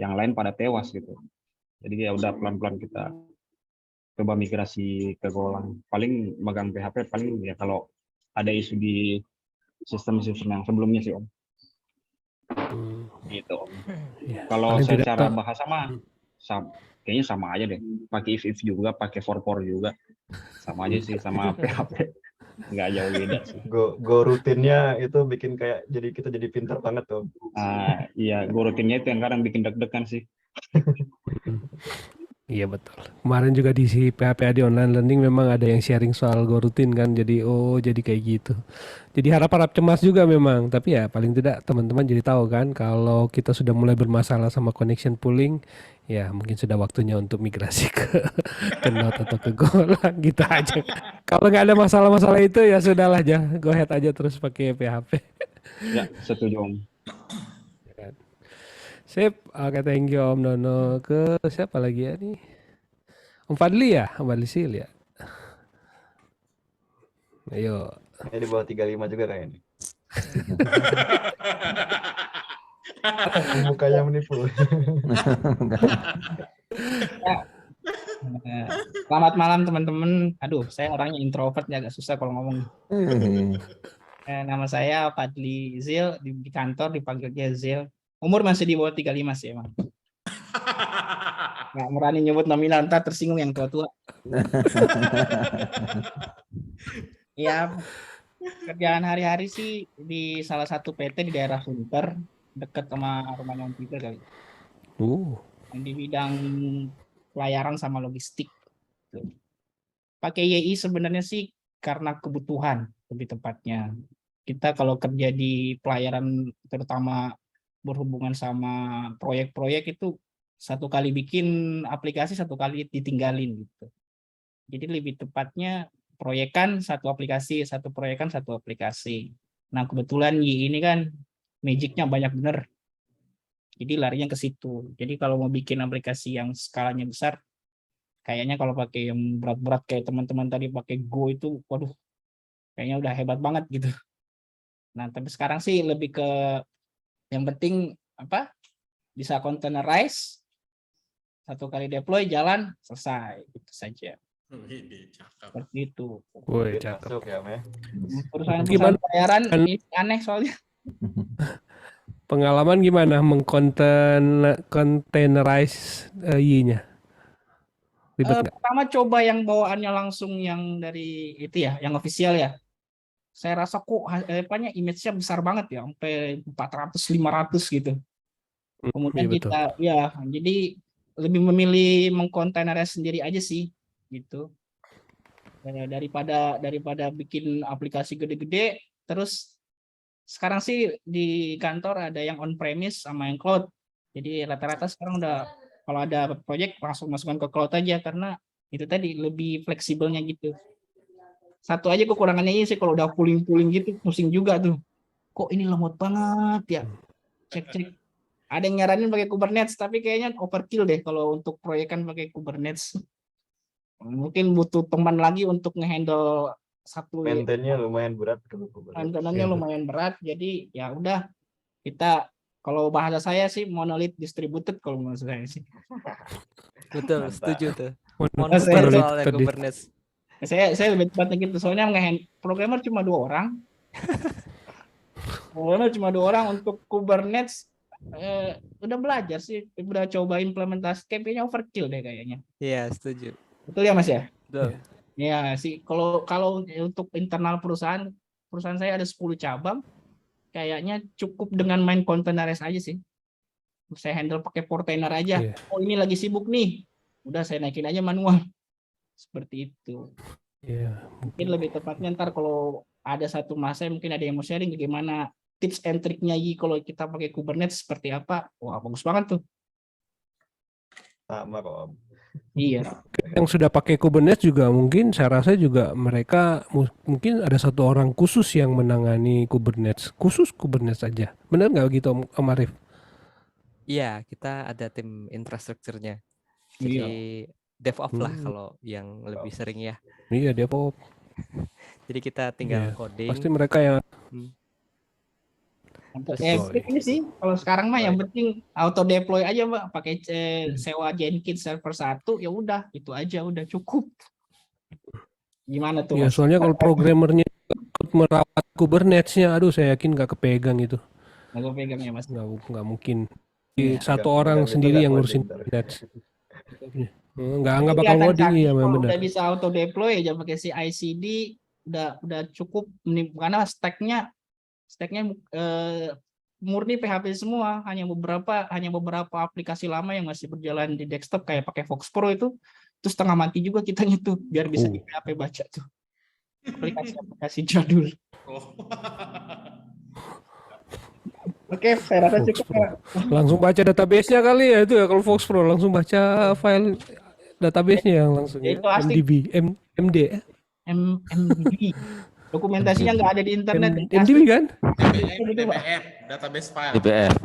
yang lain pada tewas gitu. Jadi ya udah pelan-pelan kita coba migrasi ke Golang. Paling megang PHP paling ya kalau ada isu di sistem-sistem yang sebelumnya sih Om. Gitu Om. Kalau secara bahasa mah kayaknya sama aja deh. Pakai if juga, pakai for juga. Sama aja sih sama PHP. Nggak jauh beda sih. Go rutinnya itu bikin kayak jadi kita jadi pintar banget tuh. Iya, go rutinnya itu yang kadang bikin deg-degan sih. Iya betul. Kemarin juga di si PHPAD online learning memang ada yang sharing soal go rutin kan. Jadi jadi kayak gitu. Jadi harap-harap cemas juga memang. Tapi ya paling tidak teman-teman jadi tahu kan kalau kita sudah mulai bermasalah sama connection pooling, ya mungkin sudah waktunya untuk migrasi ke Node atau ke Golang gitu aja. Kalau nggak ada masalah-masalah itu ya sudahlah aja, go ahead aja terus pakai PHP. Ya, setuju Om. Sip, oke, thank you Om Nono. Ke siapa lagi ya nih? Om Fadli ya? Om Fadli Sil ya? Ayo. Ini di bawah 35 juga kayaknya. Mukanya menipu. Selamat malam teman-teman. Aduh, saya orangnya introvert ya, agak susah kalau ngomong. Nama saya Fadli Zil, di kantor dipanggilnya Zil. Umur masih di bawah 35 sih emang. Nggak berani nyebut nominal, ntar tersinggung yang tua-tua. Ya, kerjaan hari-hari sih di salah satu PT di daerah Sunter, dekat sama rumahnya Om Peter kali. Di bidang pelayaran sama logistik. Pakai YI sebenarnya sih karena kebutuhan, lebih tepatnya. Kita kalau kerja di pelayaran terutama berhubungan sama proyek-proyek itu satu kali bikin aplikasi, satu kali ditinggalin gitu. Jadi lebih tepatnya proyekan satu aplikasi, satu proyekan satu aplikasi. Nah kebetulan YI ini kan magicnya banyak bener. Jadi larinya ke situ. Jadi kalau mau bikin aplikasi yang skalanya besar, kayaknya kalau pakai yang berat-berat kayak teman-teman tadi pakai Go itu, waduh, kayaknya udah hebat banget gitu. Nah, tapi sekarang sih lebih ke yang penting apa? Bisa containerize, satu kali deploy jalan selesai, itu saja. Seperti itu. Woi, cakep. Masuk ya, Meh. Perusahaan-perusahaan bayaran ini aneh soalnya. Pengalaman gimana mengcontainerize Y-nya? Ribet nggak? Pertama coba yang bawaannya langsung yang dari itu ya, yang official ya. Saya rasa kok image-nya besar banget ya, sampai 400-500 gitu. Kemudian Iya, betul. kita ya, jadi lebih memilih mengkontainerize sendiri aja sih, gitu. Daripada bikin aplikasi gede-gede, terus sekarang sih di kantor ada yang on premise sama yang cloud. Jadi rata-rata sekarang udah kalau ada project langsung masukkan ke cloud aja karena itu tadi lebih fleksibelnya gitu. Satu aja kekurangannya ini sih kalau udah pooling gitu pusing juga tuh. Kok ini lemot banget ya? Cek. Ada yang nyaranin pakai Kubernetes tapi kayaknya overkill deh kalau untuk proyekan pakai Kubernetes. Mungkin butuh teman lagi untuk ngehandle satu. Maintain-nya lumayan berat kalau Kubernetes. Maintenance-nya lumayan berat, jadi ya udah kita kalau bahasa saya sih monolith distributed kalau menurut saya sih. Betul, setuju tuh. Monolith Soalnya Kubernetes. Saya lebih tepatnya gitu, soalnya programmer cuma 2 orang. Programmer cuma 2 orang untuk Kubernetes udah belajar sih, udah coba implementasi kayaknya overkill deh kayaknya. Iya, setuju. Betul ya Mas ya? Betul. Ya sih, kalau untuk internal perusahaan saya ada 10 cabang, kayaknya cukup dengan main containerize aja sih. Saya handle pakai Portainer aja. Iya. Oh ini lagi sibuk nih, udah saya naikin aja manual. Seperti itu. Iya. Mungkin lebih tepatnya ntar kalau ada satu masa mungkin ada yang mau sharing bagaimana tips and triknya kalau kita pakai Kubernetes seperti apa. Wah bagus banget tuh. Sama kok Om. Iya. Yang sudah pakai Kubernetes juga mungkin saya rasa juga mereka mungkin ada satu orang khusus yang menangani Kubernetes, khusus Kubernetes aja. Benar nggak gitu Om Arif? Iya, kita ada tim infrastrukturnya. Jadi DevOps lah kalau yang lebih sering ya. Iya, DevOps. Jadi kita tinggal coding. Pasti mereka yang Ini sih kalau sekarang mah yang penting auto deploy aja Mbak, pakai sewa Jenkins server 1 ya udah, itu aja udah cukup. Gimana tuh? Ya, soalnya kalau programmernya merawat Kubernetes-nya, aduh saya yakin nggak kepegang itu. Nggak kepegang ya Mas. Nggak mungkin. Iya. Satu orang sendiri yang ngurusin Kubernetes. Nggak bakal ngoding ya, memang benar. Udah bisa auto deploy aja pakai CI/CD udah cukup karena stacknya murni PHP semua, hanya beberapa aplikasi lama yang masih berjalan di desktop kayak pakai Fox Pro itu setengah mati juga kitanya tuh biar bisa di PHP baca tuh aplikasi jadul. Oke, saya rasa cukup ya. Langsung baca database-nya kali ya itu ya kalau Fox Pro langsung baca file database-nya yang langsung ya. MDB, MD. Dokumentasinya nggak ada di internet. MDB kan? DBF, database file. DBF.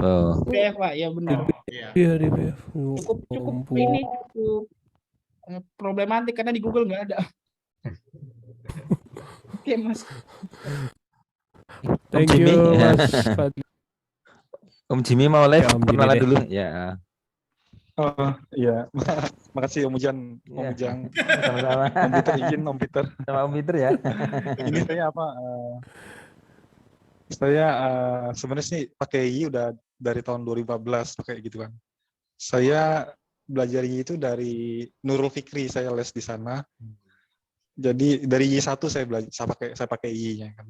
DBF Pak, ya benar. Iya, DBF. Cukup ini cukup problematik karena di Google nggak ada. Oke Mas. Thank you Mas Fadli. Om Jimmy mau live perkenalan dulu ya. Oh iya, makasih Om Ujang, Om Ujang. Sama-sama. Om Peter izin Om Peter. Sama Om Peter ya. Ini saya apa? Saya sebenarnya sih pakai Y udah dari tahun 2014 pakai gitu kan. Saya belajar Y itu dari Nurul Fikri, saya les di sana. Jadi dari Y1 saya pakai Y-nya kan.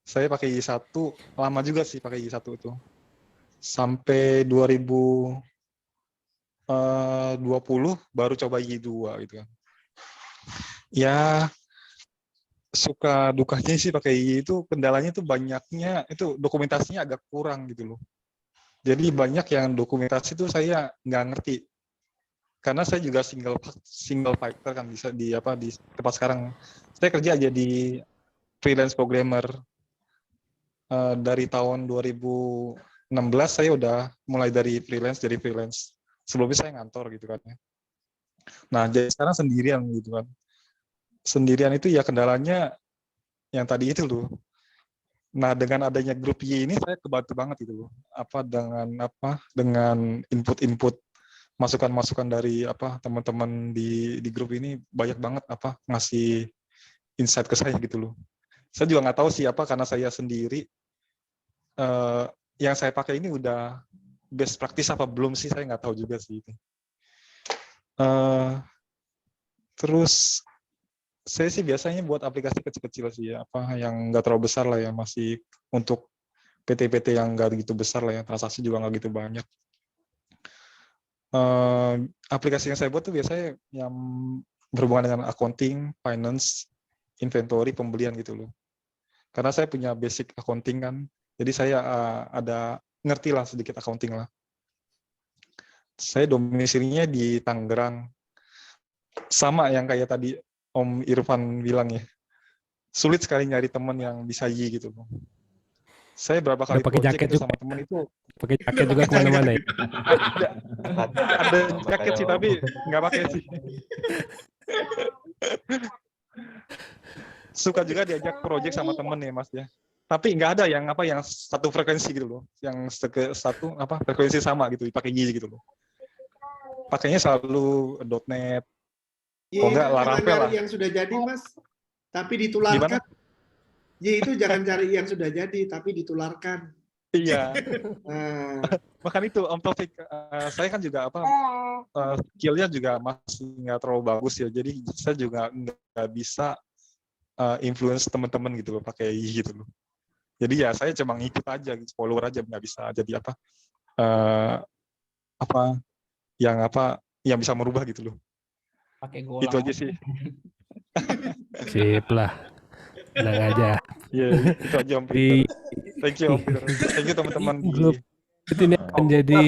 Saya pakai Y1 lama juga sih pakai Y1 itu. Sampai 2020 baru coba Y2 gitu kan. Ya suka dukanya sih pakai Y itu kendalanya tuh banyaknya itu dokumentasinya agak kurang gitu loh. Jadi banyak yang dokumentasi itu saya nggak ngerti. Karena saya juga single factor kan bisa di tempat sekarang. Saya kerja aja di freelance programmer. Dari tahun 2016 saya udah mulai dari freelance jadi freelance. Sebelumnya saya ngantor gitu kan. Nah, jadi sekarang sendirian gitu kan. Sendirian itu ya kendalanya yang tadi itu loh. Nah, dengan adanya grup Y ini saya kebantu banget itu loh. Dengan input-input masukan-masukan dari teman-teman di grup ini banyak banget ngasih insight ke saya gitu loh. Saya juga nggak tahu sih karena saya sendiri yang saya pakai ini udah best practice apa belum sih, saya nggak tahu juga sih itu. Terus saya sih biasanya buat aplikasi kecil-kecil sih ya, yang nggak terlalu besar lah ya, masih untuk PT-PT yang nggak gitu besar lah ya, transaksi juga nggak gitu banyak. Aplikasi yang saya buat tuh biasanya yang berhubungan dengan accounting, finance, inventory, pembelian gitu loh. Karena saya punya basic accounting kan, jadi saya ngerti lah sedikit accounting lah. Saya domisilinya di Tangerang. Sama yang kayak tadi Om Irfan bilang ya, sulit sekali nyari teman yang bisa Y gitu loh. Saya berapa kali pakai project jaket itu juga. sama teman itu. Pakai jaket juga kemana-mana ya. Ada jaket sih tapi nggak pakai sih. Suka juga diajak project sama temen ya Mas ya. Tapi nggak ada yang satu frekuensi gitu loh, yang satu frekuensi sama gitu, dipakai Y gitu loh. Pakainya selalu .NET. Y Kok nggak itu jangan Laravel cari lah. yang sudah jadi, Mas, tapi ditularkan. Y itu jangan cari yang sudah jadi, tapi ditularkan. Iya. Bahkan itu Om Taufik, saya kan juga skill-nya juga masih nggak terlalu bagus ya. Jadi saya juga nggak bisa influence teman-teman gitu loh pakai Y gitu loh. Jadi ya saya cuma ngikut aja, follower aja, nggak bisa jadi yang bisa merubah gitu loh. Pakai golang. Itu aja sih. Sip lah. Tenang aja. Iya, itu aja Om Peter. Thank you Om Peter. Thank you teman-teman di grup ini akan jadi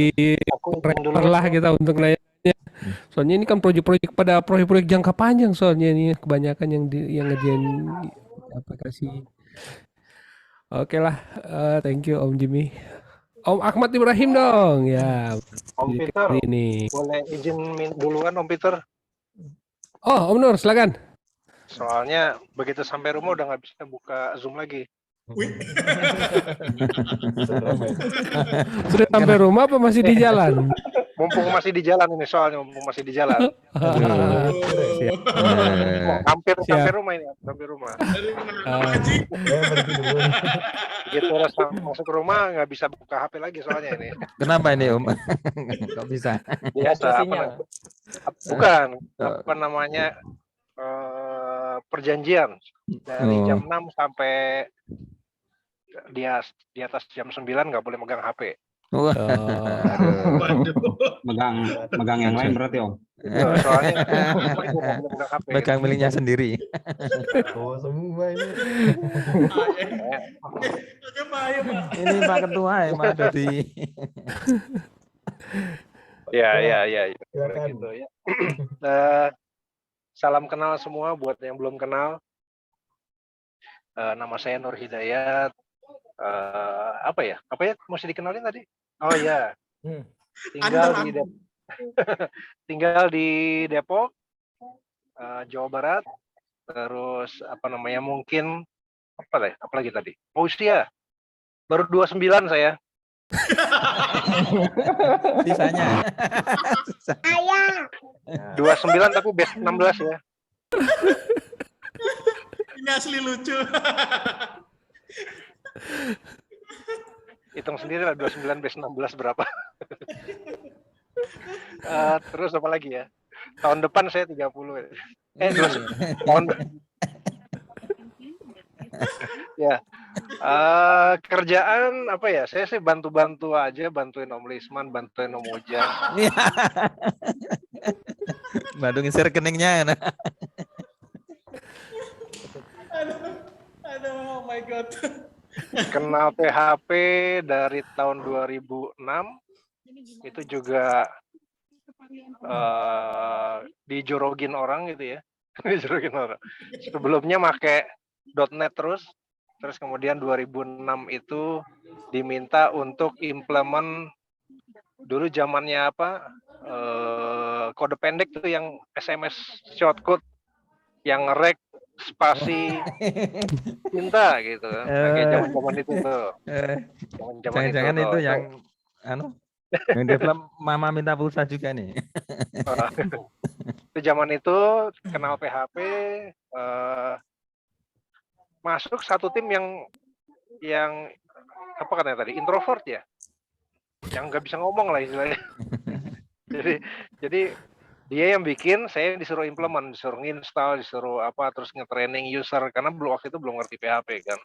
refer lah kita untuk nanya. Soalnya ini kan proyek-proyek jangka panjang, soalnya ini kebanyakan yang ngerjain aplikasi. Oke lah, thank you Om Jimmy. Om Ahmad Ibrahim dong ya. Om Peter, ini. boleh izin duluan Om Peter? Oh, Om Nur, silakan. Soalnya begitu sampai rumah udah nggak bisa buka Zoom lagi. Sudah sampai rumah apa masih di jalan? Mumpung masih di jalan ini, soalnya mumpung masih di jalan. Hampir sampai rumah ini, sampai rumah. Gitu udah masuk ke rumah nggak bisa buka HP lagi soalnya ini. Kenapa ini Om? Kok bisa? Biasa bukan apa namanya perjanjian dari jam 6 sampai di atas jam 9 nggak boleh megang HP. Megang yang lain berarti Om. Soalnya megang miliknya sendiri. Oh semua ini. Ini Pak Ketua emang dari. Ya. Gitu ya. Salam kenal semua buat yang belum kenal. Nama saya Nur Hidayat. Apa ya mesti dikenalin tadi? Oh ya, tinggal di Depok, Jawa Barat. Terus mungkin apa lagi tadi? Usia baru 29 saya. Sisanya. 29 tapi base 16 ya. Ini asli lucu. Hitung sendiri lah 29 base 16 berapa. Terus apa lagi ya? Tahun depan saya 30. Tahun ya. Kerjaan apa ya? Saya sih bantu-bantu aja, bantuin Om Lisman, bantuin Om Ujang. Bantu ngisi rekeningnya. Aduh, oh my god. Kenal PHP dari tahun 2006, itu juga dijorogin orang gitu ya. Dijorogin orang. Sebelumnya pakai .NET terus kemudian 2006 itu diminta untuk implement dulu zamannya kode pendek tuh yang SMS shortcode yang nge-rec spasi cinta gitu kan. Kayak zaman-zaman itu tuh. Zaman-zaman itu Jangan-jangan tuh. itu yang yang develop mama minta pulsa juga nih. Itu zaman itu kenal PHP, masuk satu tim yang apa katanya tadi, introvert ya, yang nggak bisa ngomong lah istilahnya. jadi dia yang bikin, saya disuruh implement, disuruh install, disuruh apa, terus nge-training user karena waktu itu belum ngerti PHP kan.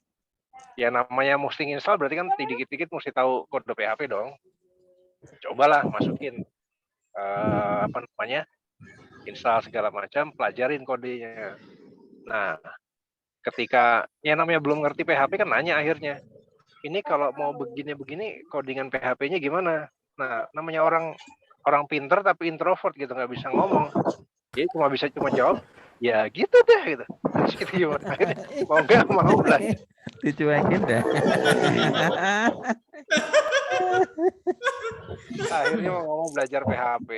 Ya namanya mesti install berarti kan dikit-dikit mesti tahu kode PHP dong. Cobalah masukin apa namanya, install segala macam, pelajarin kodenya. Nah, ketika ya namanya belum ngerti PHP kan nanya akhirnya, ini kalau mau begini-begini codingan PHP-nya gimana? Nah, namanya orang pinter tapi introvert gitu, nggak bisa ngomong. Jadi cuma jawab, ya gitu deh gitu. Terus kita gimana? Mau nggak mau belajar. Dicuekin dah. Akhirnya mau belajar PHP.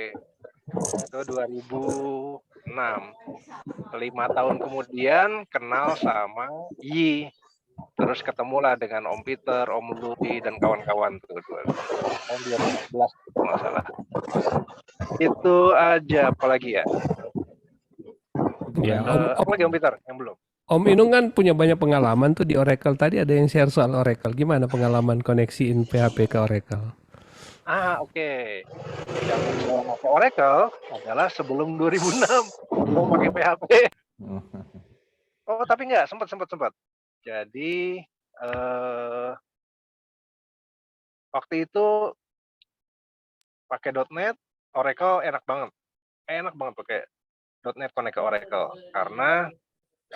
Itu 2006. 5 tahun kemudian kenal sama Yi. Terus ketemulah dengan Om Peter, Om Ludi, dan kawan-kawan tuh. Tahun 2011 itu masalah. Itu aja, apalagi ya? Ya, apalagi Om Peter yang belum? Om Inung kan punya banyak pengalaman tuh di Oracle. Tadi ada yang share soal Oracle. Gimana pengalaman koneksiin PHP ke Oracle? Oke. Yang saya pakai Oracle adalah sebelum 2006. Belum pakai PHP. Oh, tapi enggak, sempat. Jadi waktu itu pakai .NET, Oracle enak banget pakai .NET connect ke Oracle karena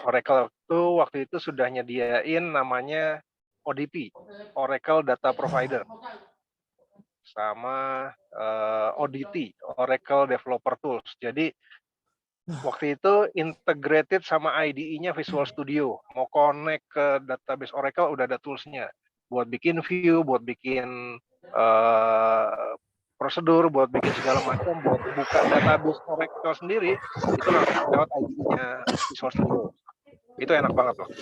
Oracle itu waktu itu sudah nyediain namanya ODP, Oracle Data Provider, sama ODT, Oracle Developer Tools. Jadi waktu itu integrated sama IDE-nya Visual Studio. Mau connect ke database Oracle udah ada tools-nya. Buat bikin view, buat bikin prosedur, buat bikin segala macam, buat buka database Oracle sendiri, itu langsung lewat IDE-nya Visual Studio. Itu enak banget loh.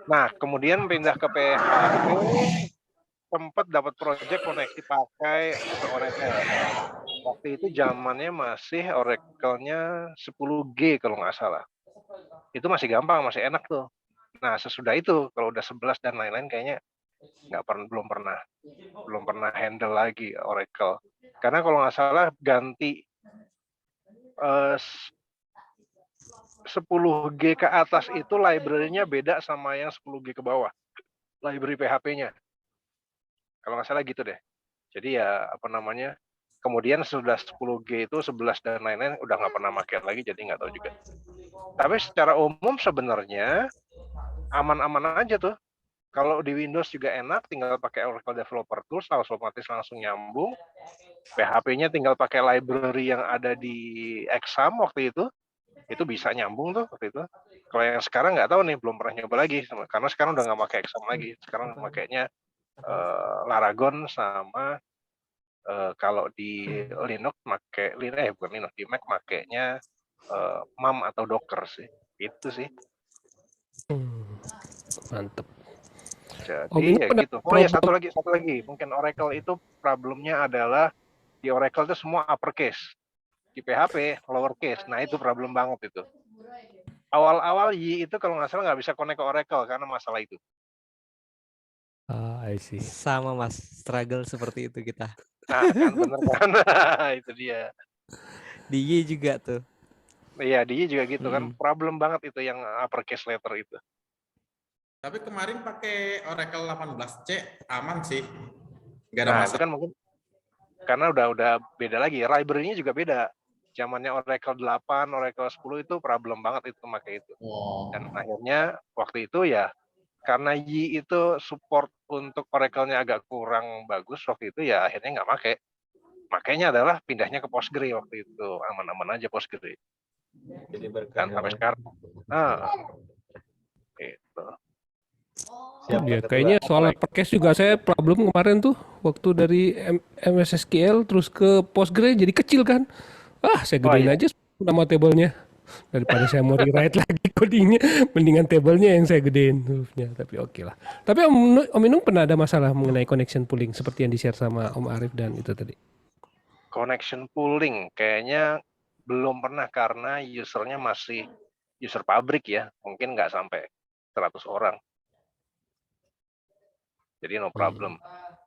Nah, kemudian pindah ke PHP, sempat dapat project koneksi pakai Oracle. Waktu itu zamannya masih Oracle-nya 10G kalau nggak salah. Itu masih gampang, masih enak tuh. Nah, sesudah itu kalau udah 11 dan lain-lain kayaknya belum pernah handle lagi Oracle. Karena kalau nggak salah ganti 10G ke atas itu library-nya beda sama yang 10G ke bawah. Library PHP-nya. Kalau nggak salah gitu deh. Jadi ya apa namanya, kemudian sudah 10G itu 11 dan lain-lain udah nggak pernah pakai lagi, jadi nggak tahu juga. Tapi secara umum sebenarnya aman-aman aja tuh. Kalau di Windows juga enak, tinggal pakai Oracle Developer Tools, otomatis langsung nyambung. PHP-nya tinggal pakai library yang ada di Exam waktu itu bisa nyambung tuh waktu itu. Kalau yang sekarang nggak tahu nih, belum pernah nyoba lagi, karena sekarang udah nggak pakai Exam lagi. Sekarang pakainya Laragon sama kalau di Linux bukan Linux, di Mac makainya MAM atau Docker sih. Itu sih. Mantep. Jadi ya gitu. Oh ya, satu lagi. Mungkin Oracle itu problemnya adalah di Oracle itu semua uppercase. Di PHP lowercase. Nah itu problem banget itu. Awal-awal Y itu kalau nggak salah nggak bisa connect ke Oracle karena masalah itu. I see. Sama Mas, struggle seperti itu kita. Nah, kan bener kan? Itu dia. Di Y juga tuh. Iya, di Y juga gitu kan. Problem banget itu yang uppercase letter itu. Tapi kemarin pakai Oracle 18C aman sih. Nggak ada Nah, masalah. itu kan mungkin karena udah beda lagi. Library-nya juga beda. Zamannya Oracle 8, Oracle 10 itu problem banget itu pakai itu. Dan akhirnya waktu itu ya karena Y itu support untuk Oracle-nya agak kurang bagus waktu itu, ya akhirnya nggak pakai. Makanya adalah pindahnya ke Postgre waktu itu. Aman-aman aja Postgre. Jadi berkah. Dan sampai sekarang. Gitu. Ya, kayaknya soal uppercase juga saya problem kemarin tuh waktu dari MS SQL terus ke Postgre jadi kecil kan. Saya gedein aja nama tablenya. Daripada saya mau rewrite lagi codingnya, mendingan tabelnya yang saya gedein hurufnya. Tapi oke lah. Tapi Om Inung pernah ada masalah mengenai connection pooling seperti yang di-share sama Om Arif dan itu tadi? Connection pooling kayaknya belum pernah karena usernya masih user pabrik ya, mungkin nggak sampai 100 orang. Jadi no problem.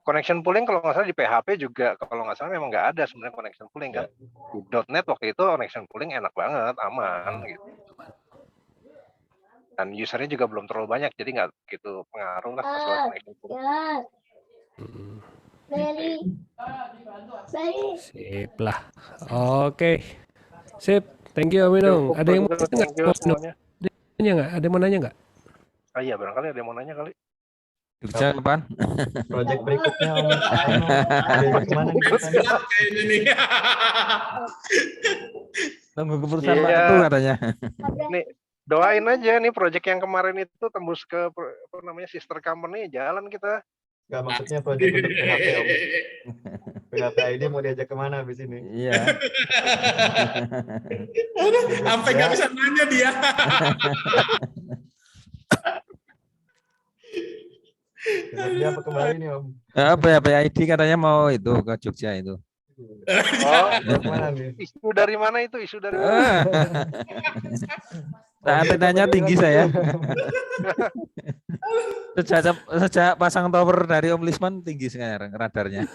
Connection pooling kalau nggak salah di PHP juga kalau nggak salah memang nggak ada sebenarnya connection pooling kan. Di .NET waktu itu connection pooling enak banget, aman gitu. Dan usernya juga belum terlalu banyak, jadi nggak gitu pengaruh lah masalah connection pooling. Sip lah. Oke. Sip. Thank you Om Inung. Ada yang mau nanya nggak? Ada yang mau nanya nggak? Ah iya barangkali ada yang mau nanya kali. Kerja kapan? Project berikutnya Om. Project kemana nih? Kayaknya nih. Tunggu keputusan Pak itu katanya. Nih doain aja nih project yang kemarin itu tembus ke apa namanya sister company, jalan kita. Nggak, maksudnya project untuk PHP Om. PHP ID mau diajak kemana habis ini? Iya. Sampai nggak bisa nanya dia. Dia apa kembali nih Om? PHP ID katanya mau itu ke Jogja itu. Oh, mana nih? Isu dari mana itu? Isu dari mana? Nah, antenanya tinggi saya. Sejak pasang tower dari Om Lisman tinggi sekarang radarnya.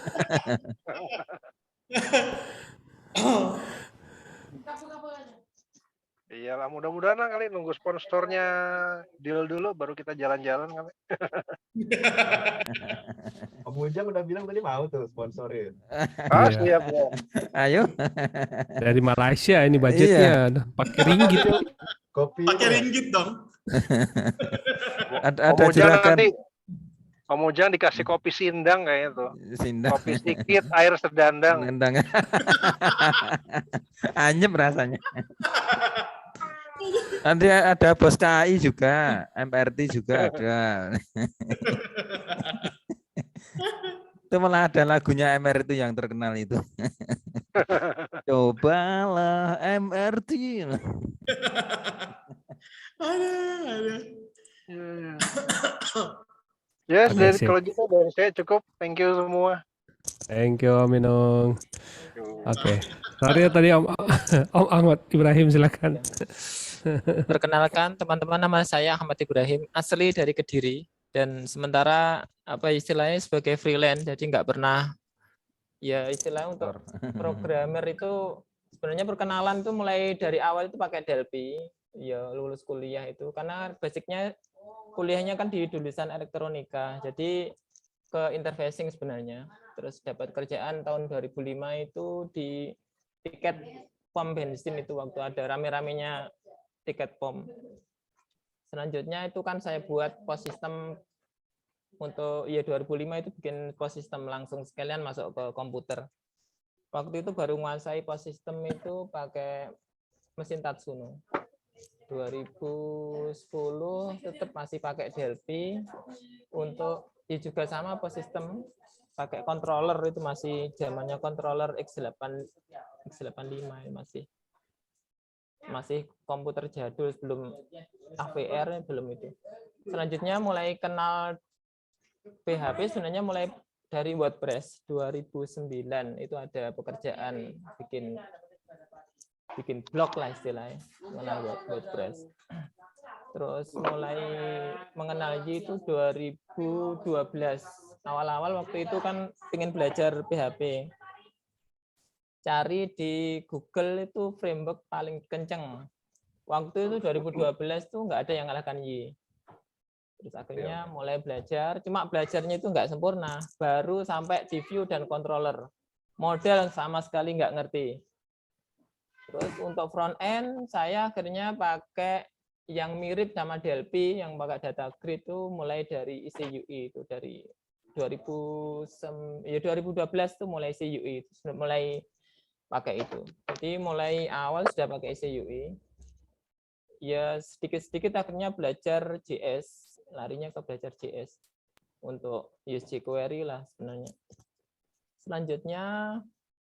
Iyalah mudah-mudahan lah kali nunggu sponsornya deal dulu baru kita jalan-jalan kali. Om Ujang udah bilang tadi mau tuh sponsorin. Ah, siap ya. Ayo. Dari Malaysia ini budgetnya pakai ringgit. Kopi. Pakai ringgit dong. Ada juragan. Nanti Om Ujang dikasih kopi sindang kayaknya tuh. Sindang. Kopi sedikit, air sedandang. Anyep rasanya. Nanti ada bos KAI juga, MRT juga ada. Itu malah ada lagunya MRT yang terkenal itu. Cobalah MRT. Yes, dari kalau gitu dari saya cukup. Thank you semua. Thank you Om Inung. Oke. Sorry tadi Om Ahmad Ibrahim silakan. Perkenalkan teman-teman, nama saya Ahmad Ibrahim, asli dari Kediri dan sementara apa istilahnya sebagai freelance, jadi nggak pernah ya istilahnya untuk programmer itu sebenarnya perkenalan itu mulai dari awal itu pakai Delphi, ya lulus kuliah itu karena basicnya kuliahnya kan di jurusan elektronika, jadi ke interfacing sebenarnya. Terus dapat kerjaan tahun 2005 itu di tiket pom bensin itu waktu ada rame-ramenya tiket pom. Selanjutnya itu kan saya buat pos sistem untuk ya 2005 itu bikin pos sistem langsung sekalian masuk ke komputer. Waktu itu baru menguasai pos sistem itu pakai mesin Tatsuno. 2010 tetap masih pakai Delphi untuk ya juga sama pos sistem pakai controller itu masih zamannya controller X85 masih komputer jadul sebelum AVR belum itu. Selanjutnya mulai kenal PHP sebenarnya mulai dari WordPress 2009 itu ada pekerjaan bikin blog lah istilahnya mengenal WordPress. Terus mulai mengenal itu 2012 awal-awal waktu itu kan pengen belajar PHP. Cari di Google itu framework paling kenceng. Waktu itu 2012 tuh nggak ada yang ngalahkan Y. Terus akhirnya mulai belajar, cuma belajarnya itu nggak sempurna. Baru sampai di view dan controller. Model sama sekali nggak ngerti. Terus untuk front end, saya akhirnya pakai yang mirip sama Delphi, yang pakai data grid itu mulai dari ICUI itu dari 2012 tuh mulai ICUI, mulai pakai itu. Jadi mulai awal sudah pakai ICUI. Ya sedikit-sedikit akhirnya belajar JS, larinya ke belajar JS untuk use jQuery lah sebenarnya. Selanjutnya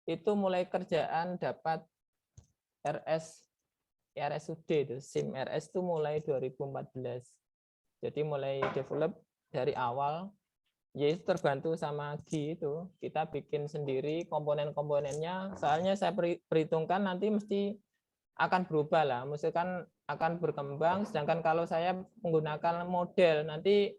itu mulai kerjaan dapat RS RSUD itu, SIM RS itu mulai 2014. Jadi mulai develop dari awal, ya itu terbantu sama GI itu. Kita bikin sendiri komponen-komponennya, soalnya saya perhitungkan nanti mesti akan berubah lah, mesti kan akan berkembang, sedangkan kalau saya menggunakan model, nanti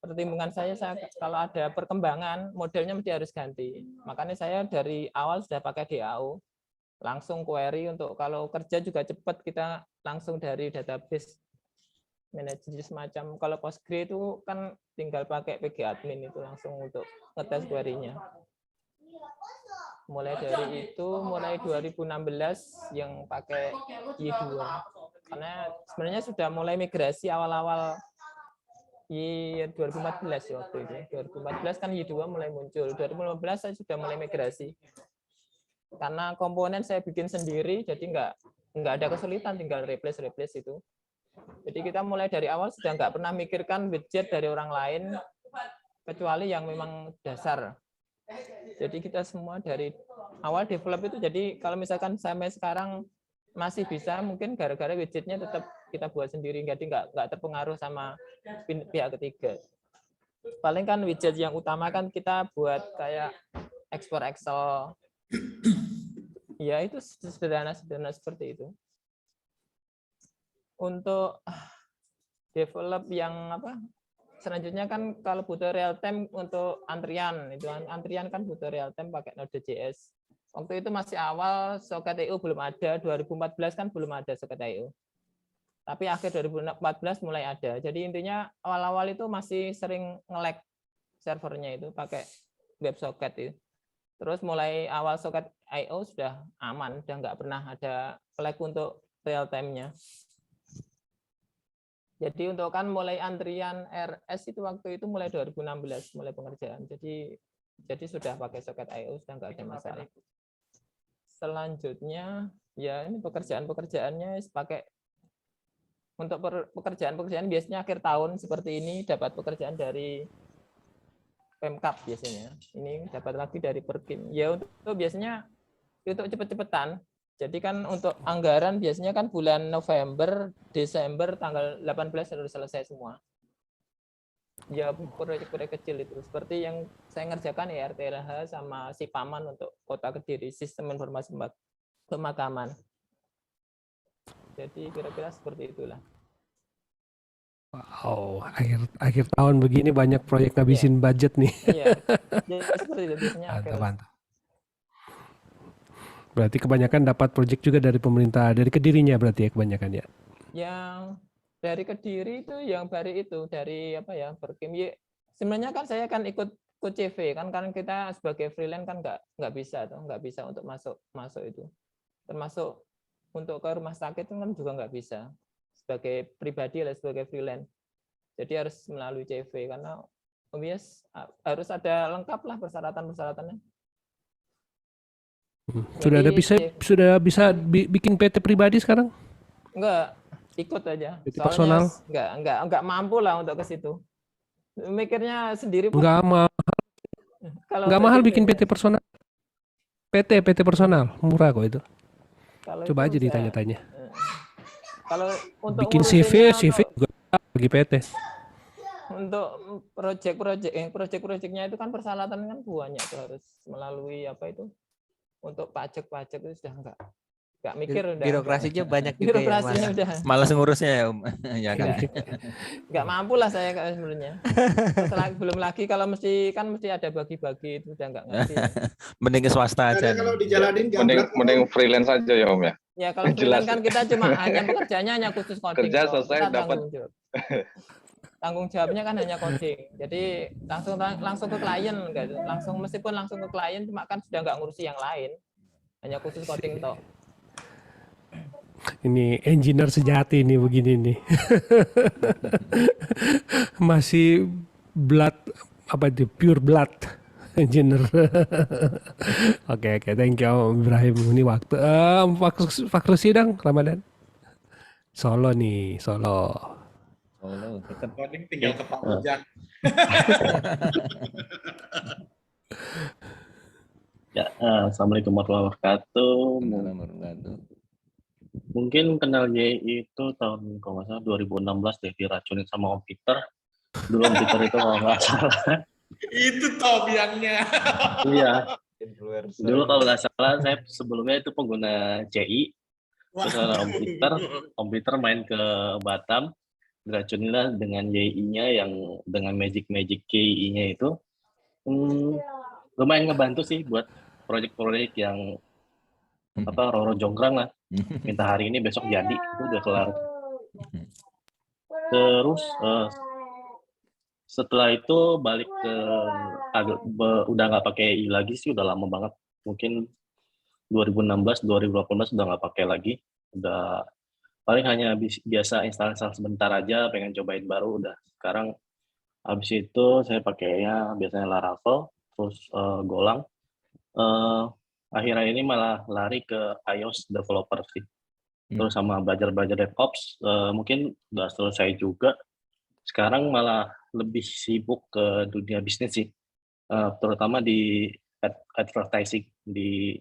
pertimbangan saya kalau ada perkembangan, modelnya mesti harus ganti. Makanya saya dari awal sudah pakai DAO. Langsung query untuk kalau kerja juga cepat, kita langsung dari database manajer semacam. Kalau Postgre itu kan tinggal pakai PG admin itu langsung untuk ngetes query-nya. Mulai dari itu, mulai 2016 yang pakai Y2. Karena sebenarnya sudah mulai migrasi awal-awal 2014 ya waktu itu. 2014 kan Y2 mulai muncul. 2015 saya sudah mulai migrasi. Karena komponen saya bikin sendiri, jadi nggak ada kesulitan, tinggal replace itu. Jadi kita mulai dari awal sudah nggak pernah mikirkan widget dari orang lain, kecuali yang memang dasar. Jadi kita semua dari awal develop itu, jadi kalau misalkan sampai sekarang masih bisa, mungkin gara-gara widgetnya tetap kita buat sendiri, jadi nggak terpengaruh sama pihak ketiga. Paling kan widget yang utama kan kita buat kayak ekspor Excel. Ya itu sederhana seperti itu. Untuk develop yang apa? Selanjutnya kan kalau butuh real time untuk antrian, itu antrian kan butuh real time pakai Node.js. Waktu itu masih awal, Socket.io belum ada, 2014 kan belum ada Socket.io. Tapi akhir 2014 mulai ada. Jadi intinya awal-awal itu masih sering nge-lag servernya itu pakai WebSocket itu. Terus mulai awal Socket.io sudah aman, sudah nggak pernah ada flag untuk real time-nya. Jadi untuk kan mulai antrian RS itu waktu itu mulai 2016 mulai pengerjaan. Jadi sudah pakai Socket.io, sudah nggak ada masalah. Selanjutnya ya ini pekerjaannya pakai untuk pekerjaan biasanya akhir tahun seperti ini dapat pekerjaan dari Pemkap biasanya. Ini dapat lagi dari Perkim. Ya untuk biasanya untuk cepet-cepetan. Jadi kan untuk anggaran biasanya kan bulan November, Desember tanggal 18 harus selesai semua. Ya proyek-proyek kecil itu seperti yang saya ngerjakan ya RTLH sama Sipaman untuk Kota Kediri, sistem informasi pemakaman. Jadi kira-kira seperti itulah. Wow, akhir tahun begini banyak proyek ngabisin budget nih. Iya. Jadi seperti itu biasanya. Mantap. Berarti kebanyakan dapat proyek juga dari pemerintah, dari Kedirinya berarti ya kebanyakan ya. Yang dari Kediri itu yang dari apa ya, Perkim. Sebenarnya kan saya kan ikut CV kan kita sebagai freelance kan nggak bisa untuk masuk itu. Termasuk untuk ke rumah sakit kan juga nggak bisa. Sebagai pribadi lah, sebagai freelance. Jadi harus melalui CV karena harus ada lengkap lah persyaratan-persyaratannya. Sudah bisa bikin PT pribadi sekarang? Enggak, ikut aja. PT personal? Enggak mampu lah untuk ke situ. Mikirnya sendiri pun. Enggak mahal. Enggak mahal bikin PT personal. PT personal, murah kok itu. Coba aja ditanya-tanya. Kalau untuk bikin CV juga bagi PT. Untuk proyek-proyeknya itu kan persyaratan kan banyak tuh, harus melalui apa itu untuk pajak itu sudah enggak mikir udah. Birokrasinya banyak juga. Birokrasinya udah. Malas ngurusnya ya Om. Ya kan. Enggak mampu lah saya sebenarnya. Belum lagi kalau mesti ada bagi-bagi itu udah enggak ngerti. Mending ke swasta aja. Kalau dijalanin mending freelance aja ya Om ya. Ya kalau freelance kan kita cuma pekerjaannya hanya khusus coding. Kerja selesai dapat. Tanggung jawabnya kan hanya coding. Jadi langsung ke klien enggak. Meskipun langsung ke klien cuma kan sudah enggak ngurusi yang lain. Hanya khusus coding toh. Ini engineer sejati nih begini nih. Masih blood apa itu pure blood engineer. Oke, thank you Om Ibrahim. Ini waktu Fakrusi dong Ramadan. Solo nih, Solo. Dekat coding tinggal ke Pak Ujang. Ya, assalamualaikum warahmatullahi wabarakatuh. Mungkin kenal YI itu tahun kalau nggak salah 2016 deh, diracunin sama Om Peter. Dulu Om Peter itu kalau nggak salah. Itu top yangnya. Iya. Influencer. Dulu kalau nggak salah saya sebelumnya itu pengguna CI. Terus ada Om Peter main ke Batam, diracunin lah dengan YI-nya yang dengan magic KI-nya itu. Lumayan ngebantu sih buat proyek-proyek yang Roro Jonggrang lah. Minta hari ini besok jadi, itu udah kelar. Terus setelah itu balik ke udah nggak pakai I lagi sih, udah lama banget. Mungkin 2016, 2018 udah nggak pakai lagi. Udah paling hanya biasa install sebentar aja, pengen cobain baru udah. Sekarang habis itu saya pakainya biasanya Laravel, terus Golang. Akhirnya ini malah lari ke iOS developer sih. Terus sama belajar DevOps, mungkin udah selesai juga. Sekarang malah lebih sibuk ke dunia bisnis sih, terutama di advertising, di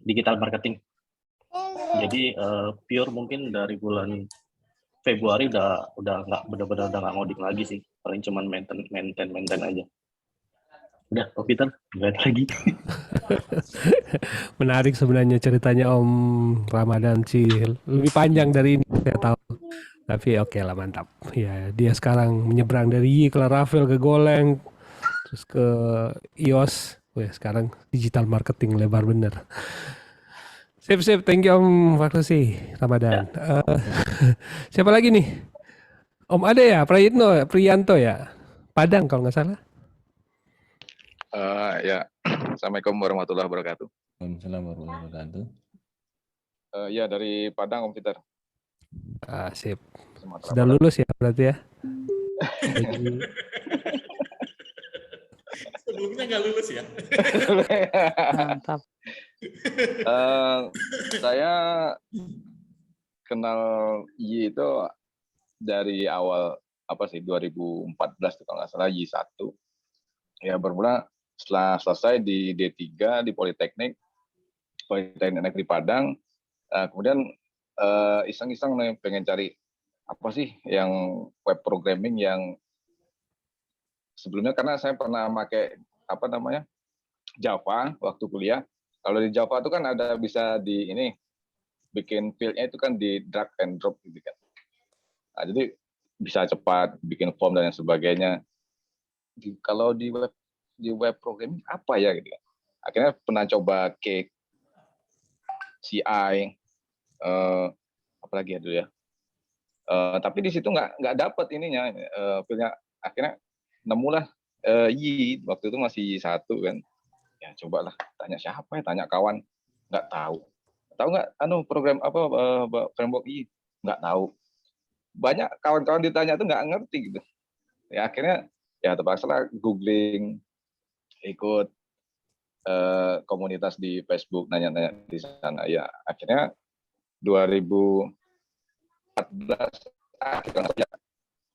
digital marketing. Jadi pure mungkin dari bulan Februari udah nggak benar-benar udah nggak ngoding lagi sih, paling cuman maintain aja. Udah, Om Peter, lihat lagi. Menarik sebenarnya ceritanya Om Ramadan sih, lebih panjang dari ini saya tahu. Tapi oke lah, mantap. Ya, dia sekarang menyeberang dari ke Laravel ke Golang, terus ke iOS. Wah, sekarang digital marketing lebar bener. Sip, thank you Om Fakusi Ramadan. Ya. Siapa lagi nih? Om ada ya, Priyanto ya, Padang kalau nggak salah. Ya, Assalamualaikum warahmatullahi wabarakatuh. Waalaikumsalam warahmatullahi wabarakatuh. Ya, dari Padang Om Peter. Sip. Sudah lulus ya berarti ya? Sebelumnya nggak lulus ya? Mantap. Saya kenal Y itu dari awal 2014 kalau nggak salah, Y1. Ya, bermula setelah selesai di D3 di Politeknik Negeri Padang, kemudian iseng-iseng nih pengen cari apa sih yang web programming yang sebelumnya, karena saya pernah pakai Java waktu kuliah. Kalau di Java itu kan ada bisa di ini bikin fieldnya itu kan di drag and drop gitu kan. Nah, jadi bisa cepat bikin form dan sebagainya. Kalau di web programming apa ya gitu kan. Akhirnya pernah coba Cake, CI, apalagi ya dulu ya. Tapi di situ nggak dapat ininya, fieldnya. Akhirnya nemulah Y, waktu itu masih Y1 kan. Ya cobalah tanya siapa ya, tanya kawan, nggak tahu. Tahu nggak program framework Y? Nggak tahu. Banyak kawan-kawan ditanya tuh nggak ngerti gitu. Ya akhirnya ya terpaksa lah googling, ikut komunitas di Facebook, nanya-nanya di sana. Ya akhirnya 2014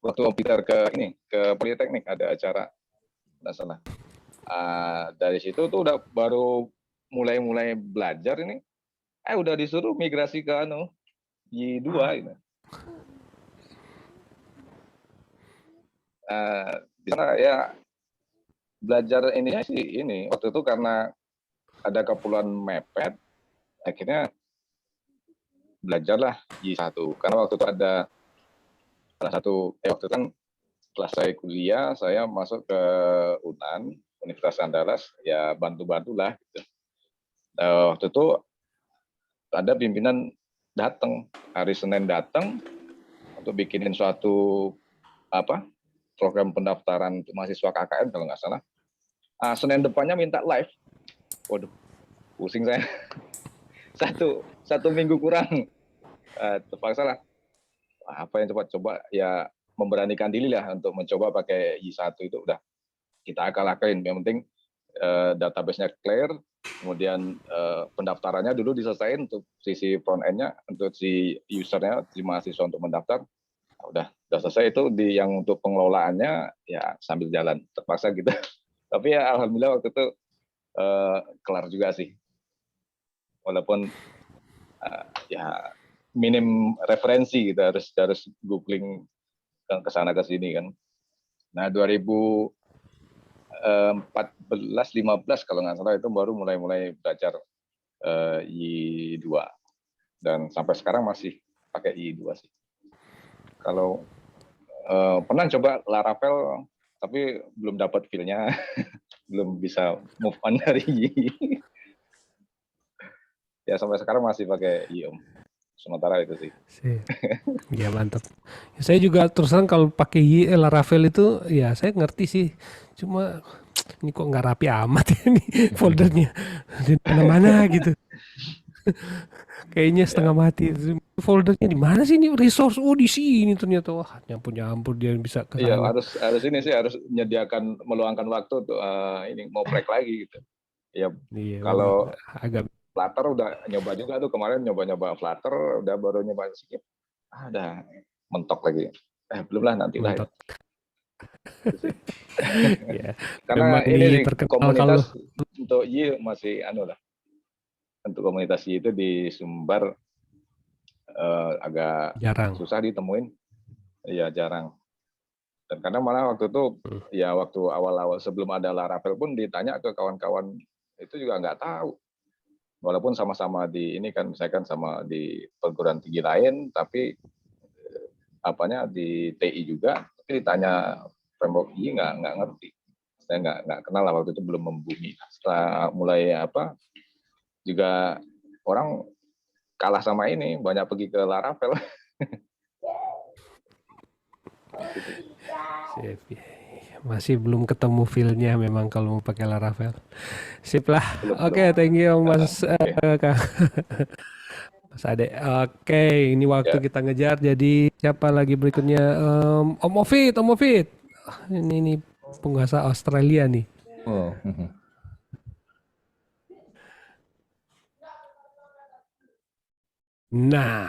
waktu Om Peter ke Politeknik ada acara, nggak salah. Dari situ tuh udah baru mulai belajar ini. Udah disuruh migrasi ke Y2 gitu. Di sana ya belajar ininya sih ini. Waktu itu karena ada keperluan mepet, akhirnya belajarlah Y1. Karena waktu itu ada salah satu, waktu itu kan setelah saya kuliah, saya masuk ke UNAN, Universitas Andalas, ya bantu-bantulah gitu. Waktu itu ada pimpinan datang, hari Senin datang untuk bikinin suatu program pendaftaran untuk mahasiswa KKN kalau nggak salah. Senin depannya minta live. Waduh, pusing saya. satu minggu kurang. Terpaksa lah. Apa yang coba ya memberanikan diri lah untuk mencoba pakai Y1 itu udah kita akal-akalin. Yang penting database-nya clear, kemudian pendaftarannya dulu diselesaikan untuk sisi front end-nya, untuk si usernya, si mahasiswa untuk mendaftar. Udah selesai itu yang untuk pengelolaannya ya sambil jalan, terpaksa gitu. Tapi ya alhamdulillah waktu itu kelar juga sih. Walaupun ya minim referensi, kita harus googling ke sana ke sini kan. Nah 2014-15 kalau nggak salah itu baru mulai belajar I2, dan sampai sekarang masih pakai I2 sih. Kalau pernah coba Laravel tapi belum dapat feel-nya, belum bisa move on dari I. Ya sampai sekarang masih pakai I, Om. Sementara itu sih. Ya mantap. Saya juga terus terang kalau pakai Laravel itu ya saya ngerti sih. Cuma ini kok nggak rapi amat ya nih foldernya di mana-mana gitu. Kayaknya setengah mati. Foldernya di mana sih ini, resource? Oh di sini ternyata. Wah, nyampur dia bisa ke Iya, sana. harus ini sih, harus meluangkan waktu untuk ini ngoprek lagi gitu. Ya Iya, kalau agak Flutter udah nyoba juga tuh kemarin, nyoba Flutter, udah baru nyoba sedikit. Udah mentok lagi. Belum lah, nanti lah. Ya, Karena memang ini kalau komunitas untuk Y masih lah. Untuk komunitas Y itu di Sumbar agak jarang, susah ditemuin. Iya, jarang. Dan karena malah waktu itu ya waktu awal-awal sebelum ada Laravel pun ditanya ke kawan-kawan itu juga nggak tahu. Walaupun sama-sama di ini kan, misalkan sama di perguruan tinggi lain, tapi apanya di TI juga, tapi ditanya framework Y nggak ngerti. Saya nggak kenal lah, waktu itu belum membumi. Setelah mulai juga orang kalah sama ini, banyak pergi ke Laravel. Sip. Masih belum ketemu feel-nya memang kalau mau pakai Laravel. Sip lah. Oke, thank you Mas Mas Ade. Oke, ini waktu kita ngejar. Jadi siapa lagi berikutnya? Om Ovit. Ini penguasa Australia nih. Oh. Nah,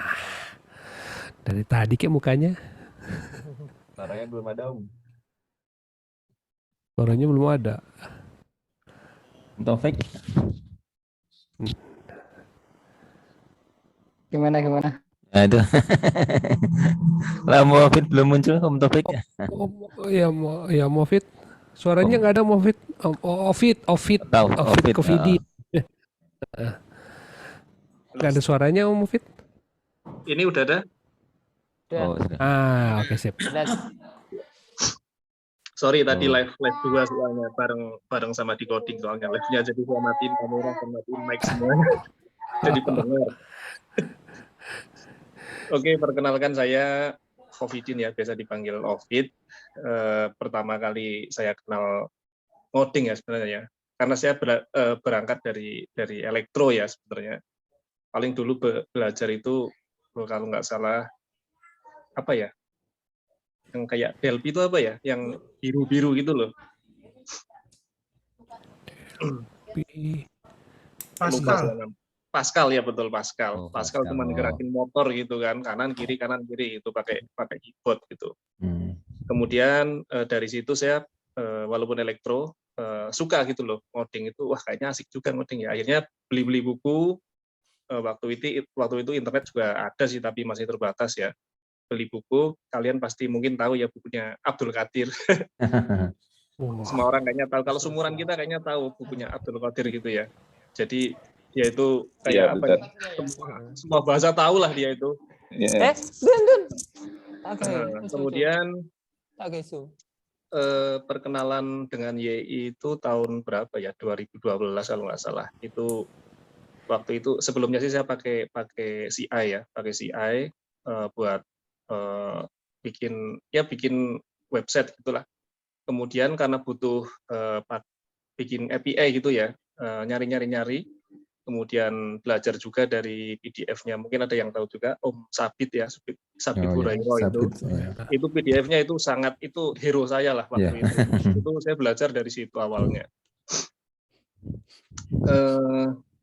dari tadi kayak mukanya. Suaranya belum ada, Om. Suaranya belum ada. Taufik. Gimana? Nah itu. Lah Mufid belum muncul, Om Taufik. Ya Mufid. Suaranya nggak ada Mufid. Ovit Covidi. Nggak ada suaranya Om Mufid. Ini udah ada? Oh, oke sip. Sorry tadi live 2 soalnya bareng sama decoding soalnya live-nya, jadi saya matiin kamera dan matiin mic semuanya. Jadi pendengar. Oke, perkenalkan saya Covidin ya, biasa dipanggil Ovid. Pertama kali saya kenal ngoding ya sebenarnya, karena saya berangkat dari elektro ya sebenarnya. Paling dulu belajar itu kalau nggak salah apa ya, yang kayak Delphi itu apa ya, yang biru-biru gitu loh. Pascal ya, betul Pascal. Pascal cuma gerakin motor gitu kan, kanan kiri itu pakai keyboard gitu. Kemudian dari situ saya walaupun elektro suka gitu loh ngoding itu, wah kayaknya asik juga ngoding ya. Akhirnya beli buku. Waktu itu internet juga ada sih, tapi masih terbatas ya. Beli buku, kalian pasti mungkin tahu ya bukunya Abdul Qadir. Semua orang kayaknya tahu, kalau seumuran kita kayaknya tahu bukunya Abdul Qadir gitu ya. Jadi dia itu kayak apa ya, semua bahasa tahu lah dia itu. Kemudian perkenalan dengan YI itu tahun berapa ya, 2012 kalau nggak salah. Itu waktu itu sebelumnya sih saya pakai CI ya, pakai CI buat bikin website gitulah. Kemudian karena butuh bikin API gitu ya, nyari. Kemudian belajar juga dari PDF-nya. Mungkin ada yang tahu juga Om Sabit ya, Sabit Hurairo itu PDF-nya itu sangat, itu hero saya lah waktu itu. Itu saya belajar dari situ awalnya.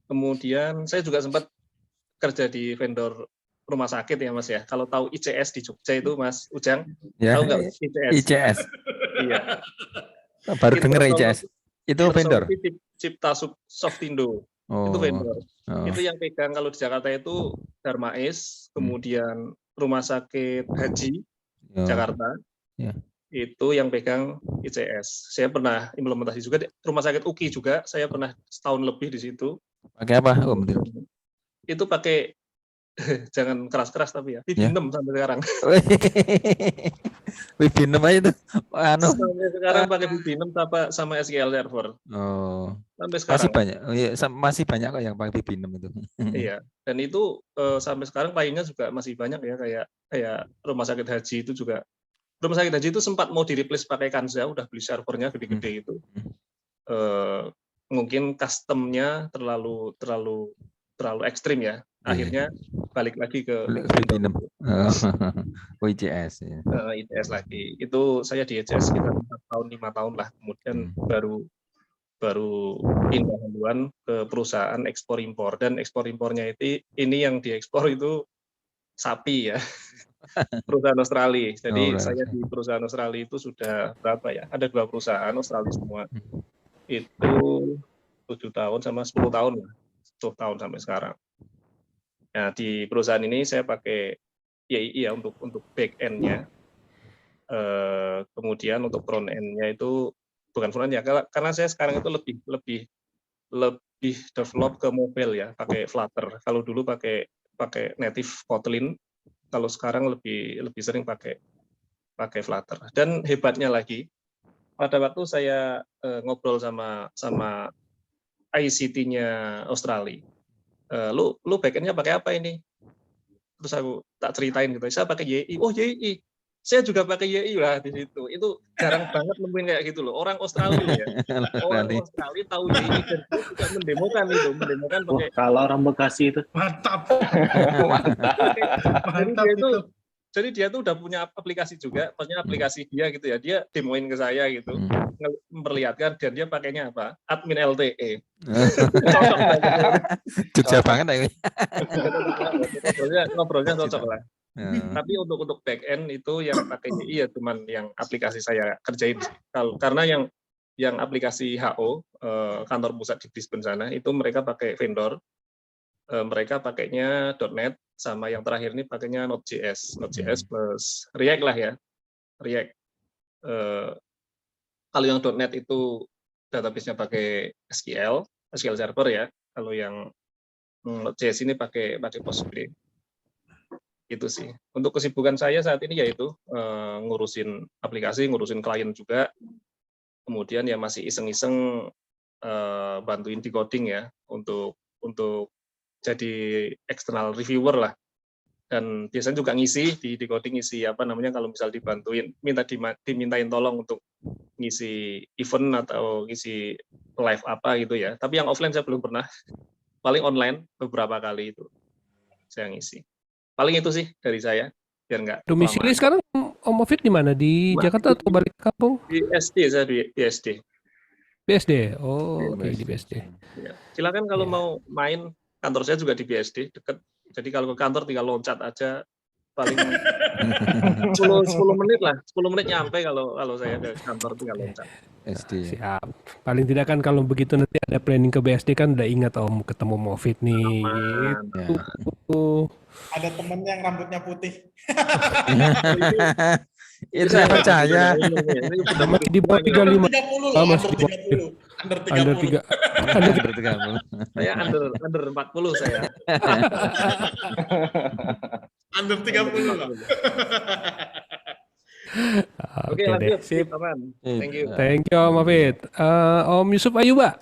Kemudian saya juga sempat kerja di vendor rumah sakit ya Mas ya. Kalau tahu ICS di Jogja itu Mas Ujang, tahu nggak ICS? Iya. Baru dengar ICS. Itu vendor. Cipta Softindo. Itu vendor. Oh. Itu yang pegang kalau di Jakarta itu Darmais, kemudian Rumah Sakit Haji Jakarta. Ya. Itu yang pegang ICS. Saya pernah implementasi juga di Rumah Sakit UKI juga. Saya pernah setahun lebih di situ. Pakai apa? Itu pakai jangan keras-keras tapi ya. Vibinem sampai sekarang. Vibinem aja tuh. Sampai sekarang pakai Vibinem sama SQL Server. Oh. Sampai sekarang. Masih banyak. Oh, iya, masih banyak kok yang pakai Vibinem itu. Iya. Dan itu sampai sekarang kliennya juga masih banyak ya, kayak Rumah Sakit Haji itu juga. Rumah Sakit Haji itu sempat mau di-replace pakai Kanza, udah beli servernya gede-gede itu. Mungkin custom-nya terlalu ekstrim ya. Akhirnya balik lagi ke Vibinem. ICS ya. ICS lagi. Itu saya di ICS sekitar 4 tahun 5 tahun lah. Kemudian baru pindah haluan ke perusahaan ekspor impor, dan ekspor impornya itu ini yang diekspor itu sapi ya. Perusahaan Australia. Jadi saya di perusahaan Australia itu sudah berapa ya? Ada 2 perusahaan Australia semua. Itu 7 tahun sama 10 tahun lah. 10 tahun sampai sekarang. Nah, di perusahaan ini saya pakai YII ya untuk back end-nya. Kemudian untuk front end-nya itu bukan front end ya, karena saya sekarang itu lebih develop ke mobile ya, pakai Flutter. Kalau dulu pakai native Kotlin, kalau sekarang lebih sering pakai Flutter. Dan hebatnya lagi, pada waktu saya ngobrol sama ICT-nya Australia, lu backend-nya pakai apa ini? Terus aku tak ceritain gitu, saya pakai YI. Oh YI, saya juga pakai YI lah di situ. Itu jarang banget nemuin kayak gitu loh. Orang Australia ya, orang Australia tahu YI dan juga mendemokan pakai. Kalau orang Bekasi itu mantap. Jadi dia tuh udah punya aplikasi juga, maksudnya aplikasi dia gitu ya. Dia demoin ke saya gitu, memperlihatkan, dan dia pakainya apa? Admin LTE. Jogja banget ini. Ngobrolnya cocok lah. Tapi untuk back end itu yang pakai YI ya cuman yang aplikasi saya kerjain. Karena yang aplikasi HO, kantor pusat di Brisbane sana, itu mereka pakai vendor. Mereka pakainya .NET, sama yang terakhir ini pakainya Node.js plus React lah ya, React. Kalau yang .NET itu database-nya pakai SQL Server ya. Kalau yang Node.js ini pakai Postgre. Itu sih. Untuk kesibukan saya saat ini yaitu ngurusin aplikasi, ngurusin klien juga. Kemudian ya masih iseng-iseng bantuin decoding ya untuk jadi external reviewer lah, dan biasanya juga ngisi di decoding, ngisi apa namanya, kalau misal dibantuin dimintain tolong untuk ngisi event atau ngisi live apa gitu ya. Tapi yang offline saya belum pernah, paling online beberapa kali itu saya ngisi. Paling itu sih dari saya, biar nggak domisili sekarang Om Mofid di mana, di Jakarta atau balik kampung? Di SD, saya di SD. BSD, oh oke, di BSD. Ya. Silakan kalau mau main, kantor saya juga di BSD, dekat. Jadi kalau ke kantor tinggal loncat aja, paling 10 menit lah, 10 menit nyampe kalau saya ke kantor tinggal loncat. SD. Siap. Paling tidak kan kalau begitu nanti ada planning ke BSD kan udah ingat Om ketemu Mofid nih. Gitu. Ada temen yang rambutnya putih. Itu saya percaya. Masih di bawah 35. Masih di bawah 30. Under 30. Saya under 40 saya. Under 30 lah. Oke, lanjut. Sip, aman. Thank you. Thank you Om Mofid. Om Yusuf Ayuba.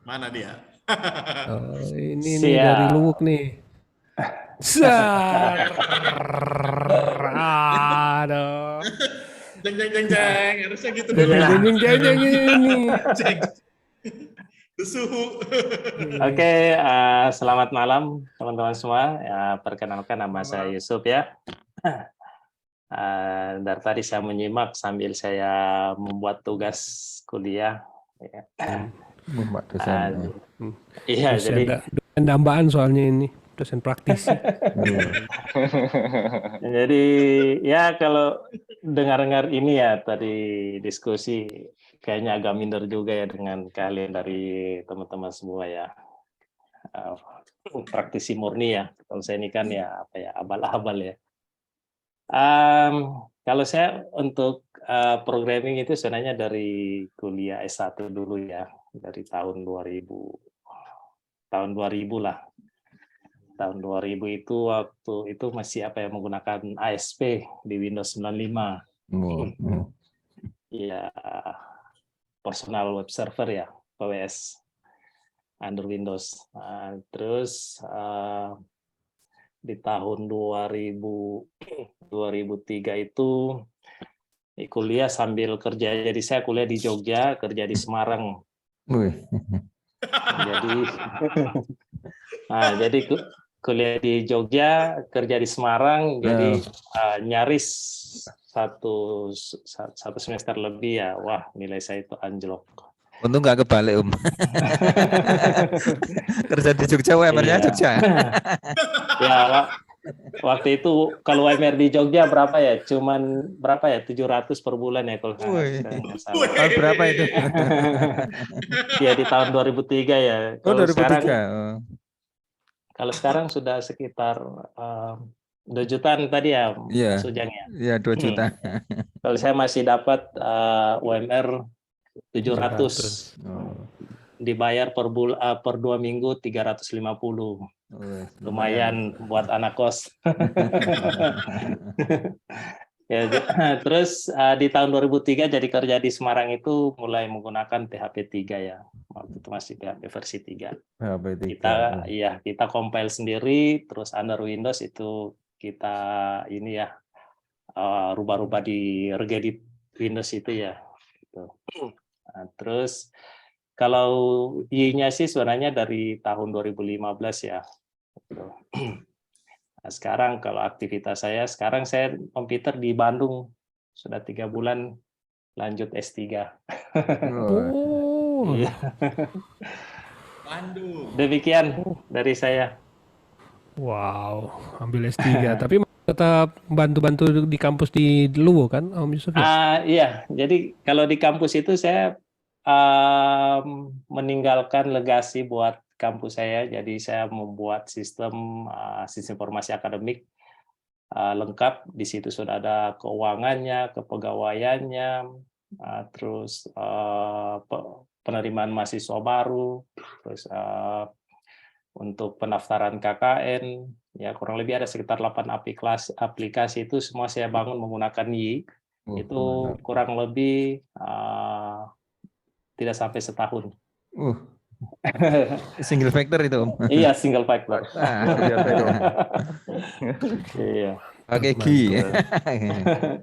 Mana dia? Ini nih dari Luwuk nih. Aduh. Jeng, harusnya gitu. Jeng ini. Suhu. Oke, selamat malam teman-teman semua. Ya, perkenalkan nama saya Yusuf ya. Dari tadi saya menyimak sambil saya membuat tugas kuliah. Ya. Membuat dosen. Iya, jadi dambaan soalnya ini. dosen praktisi. Jadi ya kalau dengar-dengar ini ya tadi diskusi kayaknya agak minder juga ya dengan kalian dari teman-teman semua ya. Praktisi murni ya. Kalau saya ini kan ya apa ya abal-abal ya. Kalau saya untuk programming itu sebenarnya dari kuliah S1 dulu ya, dari tahun 2000 lah. Tahun 2000 itu waktu itu masih apa ya menggunakan ASP di Windows 95. Ya, personal web server ya, PWS under Windows. Terus di tahun 2003 itu kuliah sambil kerja. Jadi saya kuliah di Jogja, kerja di Semarang. Jadi kuliah di Jogja, kerja di Semarang, jadi nyaris satu semester lebih ya. Wah, nilai saya itu anjlok. Untung nggak kebalik kerja di Jogja, UMR-nya Jogja. Ya, waktu itu kalau UMR di Jogja berapa ya? Cuman berapa ya? 700 per bulan ya kalau nggak salah. Tahun berapa itu? Ya di tahun 2003 ya. Kalau 2003. sekarang, kalau sekarang sudah sekitar 2 jutaan tadi ya, Mas Ujang ya. Iya, 2 juta. Kalau saya masih dapat UMR 700. Dibayar per 2 minggu 350. Lumayan buat anak kos. Ya, terus di tahun 2003 jadi kerja di Semarang itu mulai menggunakan PHP 3 ya. Waktu itu masih PHP versi 3. Kita compile sendiri, terus under Windows itu kita ini ya rubah-rubah di regedit Windows itu ya. Gitu. Terus kalau Y-nya sih sebenarnya dari tahun 2015 ya. Nah, sekarang kalau aktivitas sekarang saya komputer di Bandung sudah 3 bulan lanjut S3. Bandung. Demikian dari saya. Wow, ambil S3 tapi tetap bantu-bantu di kampus di Luwu kan, Om Yusuf? Iya, jadi kalau di kampus itu saya meninggalkan legasi buat kampus saya, jadi saya membuat sistem informasi akademik lengkap. Di situ sudah ada keuangannya, kepegawaiannya, terus penerimaan mahasiswa baru, terus untuk pendaftaran KKN, ya kurang lebih ada sekitar 8 aplikasi itu semua saya bangun menggunakan Y. Itu kurang lebih tidak sampai setahun. Single factor itu, Om. Iya, single factor. Iya. Pakai G.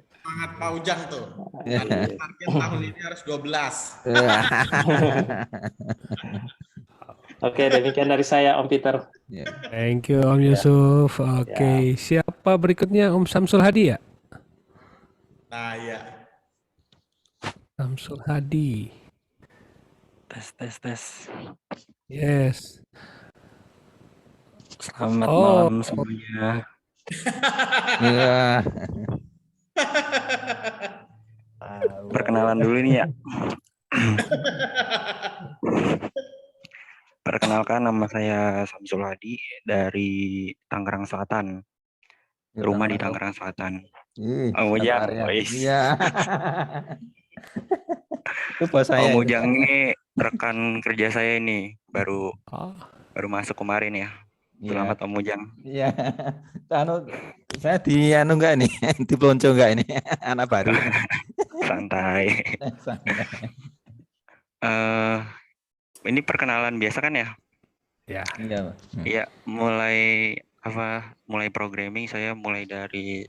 Semangat Pak Ujang tuh. Target tahun ini harus 12. Oke, demikian dari saya, Om Peter. Thank you, Om Yusuf. Oke, siapa berikutnya? Om Samsul Hadi ya? Nah, iya. Samsul Hadi. Tes. Yes. Selamat malam semuanya. Perkenalan dulu nih ya. Perkenalkan, nama saya Samsul Hadi dari Tangerang Selatan. Rumah di Tangerang Selatan. Om Ujang, Iya. Itu bos saya. Om Ujang ini rekan kerja saya ini, baru masuk kemarin ya. Selamat Om Ujang. Iya. Saya enggak nih, di pelonco enggak ini, anak baru. Santai. Ini perkenalan biasa kan ya? Ya. Iya, mulai programming saya mulai dari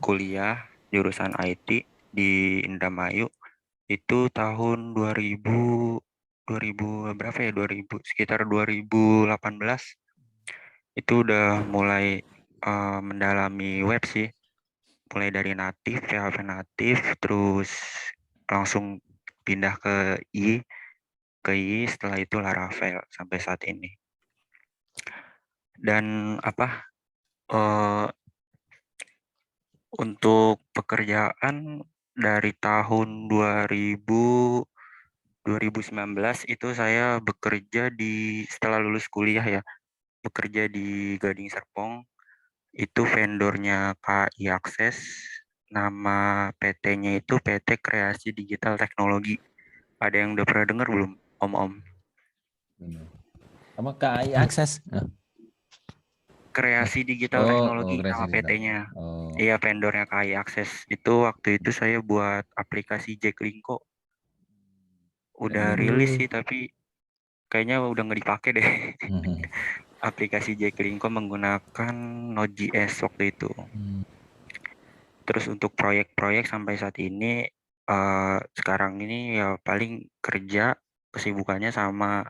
kuliah jurusan IT di Indramayu itu tahun 2000 berapa ya? Sekitar 2018 itu udah mulai mendalami web sih. Mulai dari natif, PHP natif, terus langsung pindah ke I, setelah itu Laravel sampai saat ini. Dan apa untuk pekerjaan dari tahun 2019 itu saya bekerja setelah lulus kuliah ya, bekerja di Gading Serpong, itu vendornya KI Akses, nama PT-nya itu PT Kreasi Digital Teknologi. Ada yang udah pernah dengar belum, Om? Sama KI Akses. Kreasi Digital Teknologi nama PT-nya. Iya, vendornya KI Akses. Itu waktu itu saya buat aplikasi Jaklingko. Udah rilis sih, tapi kayaknya udah nggak dipakai deh. Aplikasi Jaklingko menggunakan Node.js waktu itu. Terus untuk proyek-proyek sampai saat ini, sekarang ini ya paling kerja, kesibukannya sama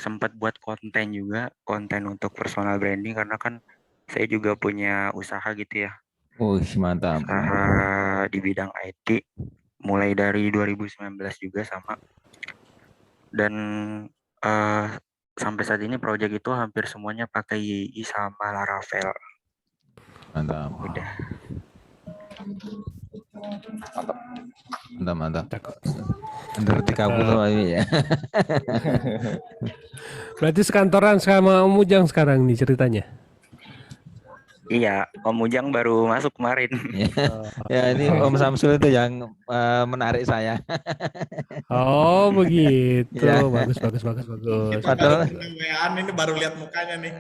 sempat buat konten juga, konten untuk personal branding, karena kan saya juga punya usaha gitu ya. Mantap. Usaha di bidang IT, mulai dari 2019 juga sama. Dan sampai saat ini proyek itu hampir semuanya pakai YI sama Laravel. Mantap. Udah. Mantap. Under 30 ya. Berarti sekantoran sama Om Ujang sekarang nih ceritanya. Iya, Om Ujang baru masuk kemarin. Ya, ini Om Samsul itu yang menarik saya. Oh, begitu. Ya. Bagus. Kita baru WA-an ini baru lihat mukanya nih.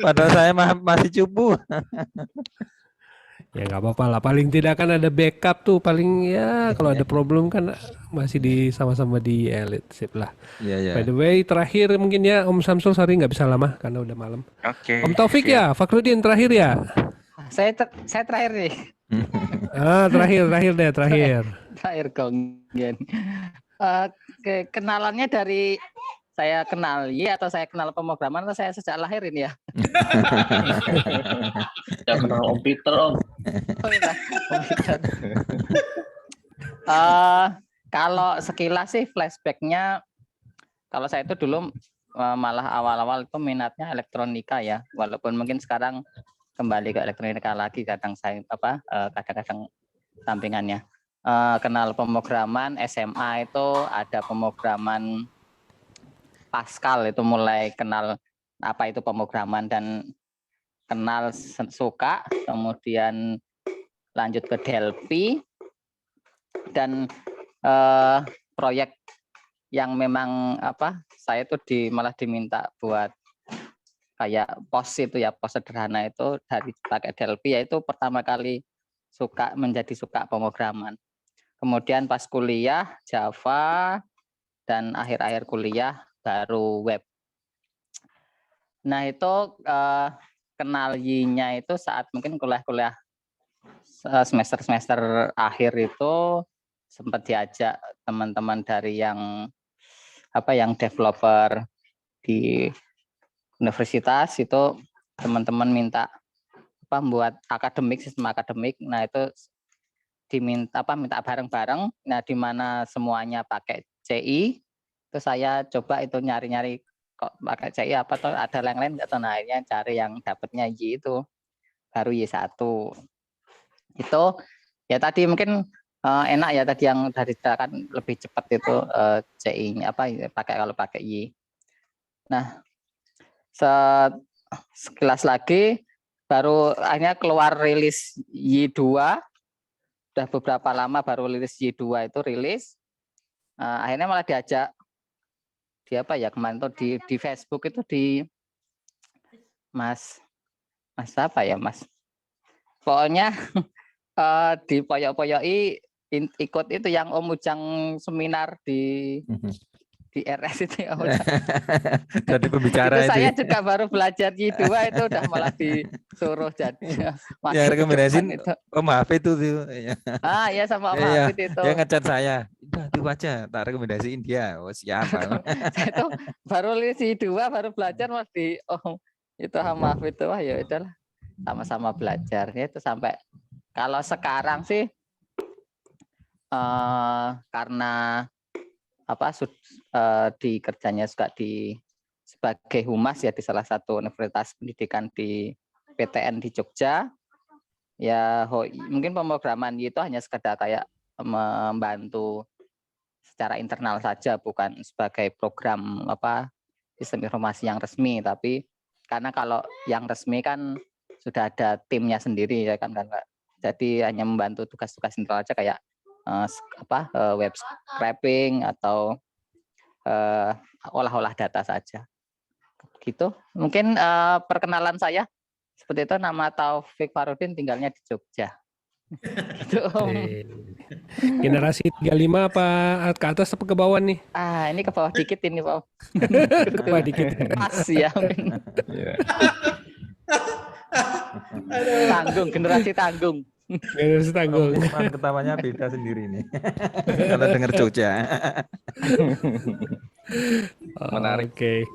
Padahal saya masih cupu. Ya nggak apa-apa lah. Paling tidak kan ada backup tuh. Paling ya kalau ada problem kan masih sama-sama di Elite. Sip lah. Iya. By the way, terakhir mungkin ya Om Samsul, sorry nggak bisa lama karena udah malam. Oke. Om Taufik ya, Fakrudin terakhir ya. Saya terakhir nih. Terakhir. Terakhir Gonggen. Kenalannya dari saya kenal atau saya kenal pemrograman atau saya sejak lahir ini ya? Ya kenal Om Peter, Om. Oh, iya, Om Peter. Kalau sekilas sih flashbacknya, kalau saya itu dulu malah awal-awal itu minatnya elektronika ya, walaupun mungkin sekarang kembali ke elektronika lagi, kadang kadang-kadang sampingannya. Kenal pemrograman SMA itu ada pemrograman Pascal, itu mulai kenal apa itu pemrograman dan kenal suka, kemudian lanjut ke Delphi dan proyek yang memang saya itu malah diminta buat kayak pos itu ya, pos sederhana itu dari pakai Delphi, yaitu pertama kali menjadi suka pemrograman. Kemudian pas kuliah Java dan akhir-akhir kuliah baru web. Nah itu kenal Y-nya itu saat mungkin kuliah semester akhir itu sempat diajak teman-teman dari yang developer di universitas, itu teman-teman minta buat sistem akademik. Nah itu minta bareng-bareng. Nah di mana semuanya pakai CI, itu saya coba itu nyari-nyari kok pakai CI apa tuh ada yang lain nggak, nah akhirnya cari yang dapatnya Y itu baru Y1 itu ya. Tadi mungkin enak ya, tadi yang dari kan lebih cepat itu CI-nya kalau pakai Y. Nah sekilas lagi baru akhirnya keluar rilis Y2, udah beberapa lama baru rilis Y2 itu rilis. Akhirnya malah diajak kemarin tuh di Facebook itu di Mas pokoknya dipoyok-poyoki ikut itu yang Om Ujang seminar di RS itu ya. Jadi pembicara itu saya juga baru belajar Y2 itu udah malah disuruh jadi ya rekomendasiin Om Hafid itu ya sama Om Hafid itu dia ngechat saya, udah tuh baca, tak rekomendasiin dia. Siapa saya itu baru lihat Y2 baru belajar mas itu sama Hafid itu. Wah ya udahlah, sama-sama belajar ya itu. Sampai kalau sekarang sih karena di kerjanya juga sebagai humas ya di salah satu universitas pendidikan di PTN di Jogja. Ya mungkin pemrograman itu hanya sekedar kayak membantu secara internal saja, bukan sebagai program sistem informasi yang resmi. Tapi karena kalau yang resmi kan sudah ada timnya sendiri ya kan, jadi hanya membantu tugas-tugas internal aja kayak web scraping atau olah-olah data saja. Gitu. Mungkin perkenalan saya seperti itu, nama Taufik Farudin, tinggalnya di Jogja. Itu, Om. Generasi 35 apa ke atas apa ke bawah nih? Ini ke bawah dikit ini, Pak. Ke bawah dikit. Pas ya. Tanggung, generasi tanggung. Generasi tanggung. Ketawanya beda sendiri nih. Kalau dengar Jogja. Menarik. Oke.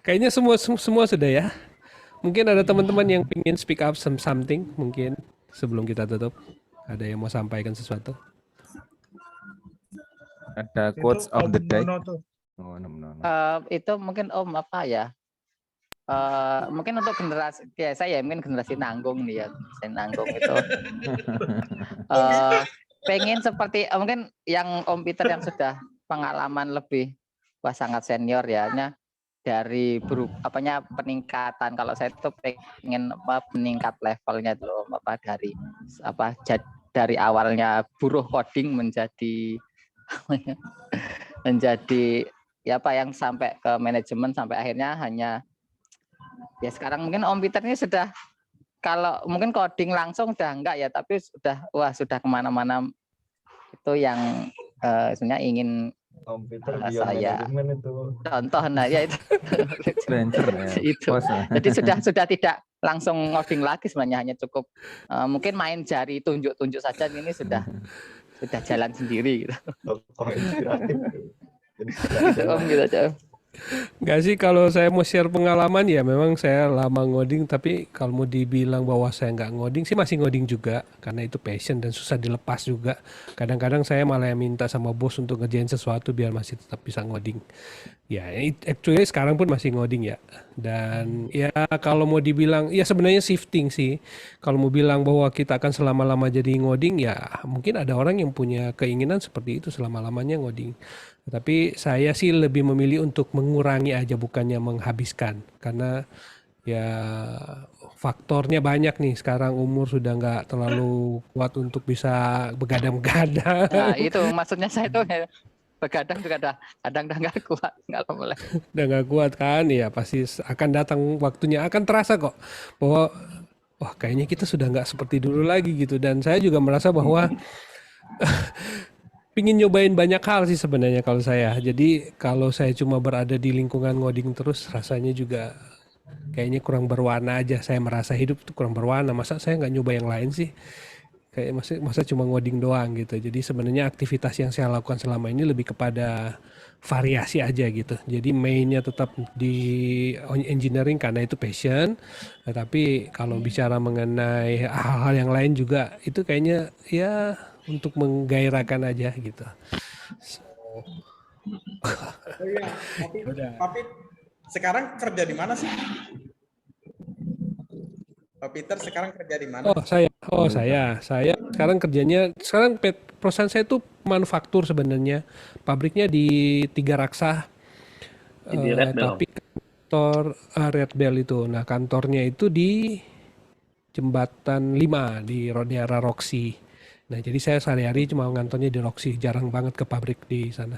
Kayaknya semua sudah ya. Mungkin ada teman-teman yang ingin speak up something mungkin sebelum kita tutup. Ada yang mau sampaikan sesuatu? Ada quotes of the day. Itu mungkin Om mungkin untuk generasi saya mungkin generasi nanggung nih ya, generasi nanggung itu pengen seperti mungkin yang Om Peter yang sudah pengalaman lebih sangat senior ya, dari peningkatan. Kalau saya tuh pengen meningkat levelnya dulu dari awalnya buruh coding menjadi yang sampai ke manajemen sampai akhirnya hanya ya sekarang mungkin Om Peter ini sudah, kalau mungkin coding langsung udah enggak ya, tapi sudah kemana-mana. Itu yang sebenarnya ingin saya contoh ya itu. Itu. Jadi sudah tidak langsung ngoding lagi sebenarnya, hanya cukup mungkin main jari tunjuk-tunjuk saja, ini sudah jalan sendiri gitu. Om gitu aja. Enggak sih, kalau saya mau share pengalaman ya memang saya lama ngoding, tapi kalau mau dibilang bahwa saya nggak ngoding sih masih ngoding juga, karena itu passion dan susah dilepas juga. Kadang-kadang saya malah minta sama bos untuk ngerjain sesuatu biar masih tetap bisa ngoding. Ya, actually sekarang pun masih ngoding ya. Dan ya kalau mau dibilang ya sebenarnya shifting sih. Kalau mau bilang bahwa kita akan selama-lama jadi ngoding, ya mungkin ada orang yang punya keinginan seperti itu selama-lamanya ngoding. Tapi saya sih lebih memilih untuk mengurangi aja, bukannya menghabiskan. Karena ya faktornya banyak nih, sekarang umur sudah nggak terlalu kuat untuk bisa begadang-begadang. Nah itu maksudnya saya tuh begadang juga kadang nggak kuat, nggak boleh. Udah nggak kuat kan, ya pasti akan datang waktunya, akan terasa kok bahwa wah kayaknya kita sudah nggak seperti dulu lagi gitu. Dan saya juga merasa bahwa pingin nyobain banyak hal sih sebenarnya kalau saya. Jadi kalau saya cuma berada di lingkungan ngoding terus, rasanya juga kayaknya kurang berwarna aja. Saya merasa hidup itu kurang berwarna. Masa saya nggak nyoba yang lain sih? Kayak masa cuma ngoding doang gitu. Jadi sebenarnya aktivitas yang saya lakukan selama ini lebih kepada variasi aja gitu. Jadi mainnya tetap di engineering karena itu passion. Tapi kalau bicara mengenai hal-hal yang lain juga itu kayaknya ya untuk menggairahkan aja gitu. Tapi sekarang kerja di mana sih? Pak Peter sekarang kerja di mana? Saya sekarang kerjanya, perusahaan saya itu manufaktur sebenarnya. Pabriknya di Tiga Raksa. Tapi kantor Red Bell itu. Nah, kantornya itu di Jembatan 5 di daerah Roxy. Nah, jadi saya sehari-hari cuma ngantornya di Roxy, jarang banget ke pabrik di sana.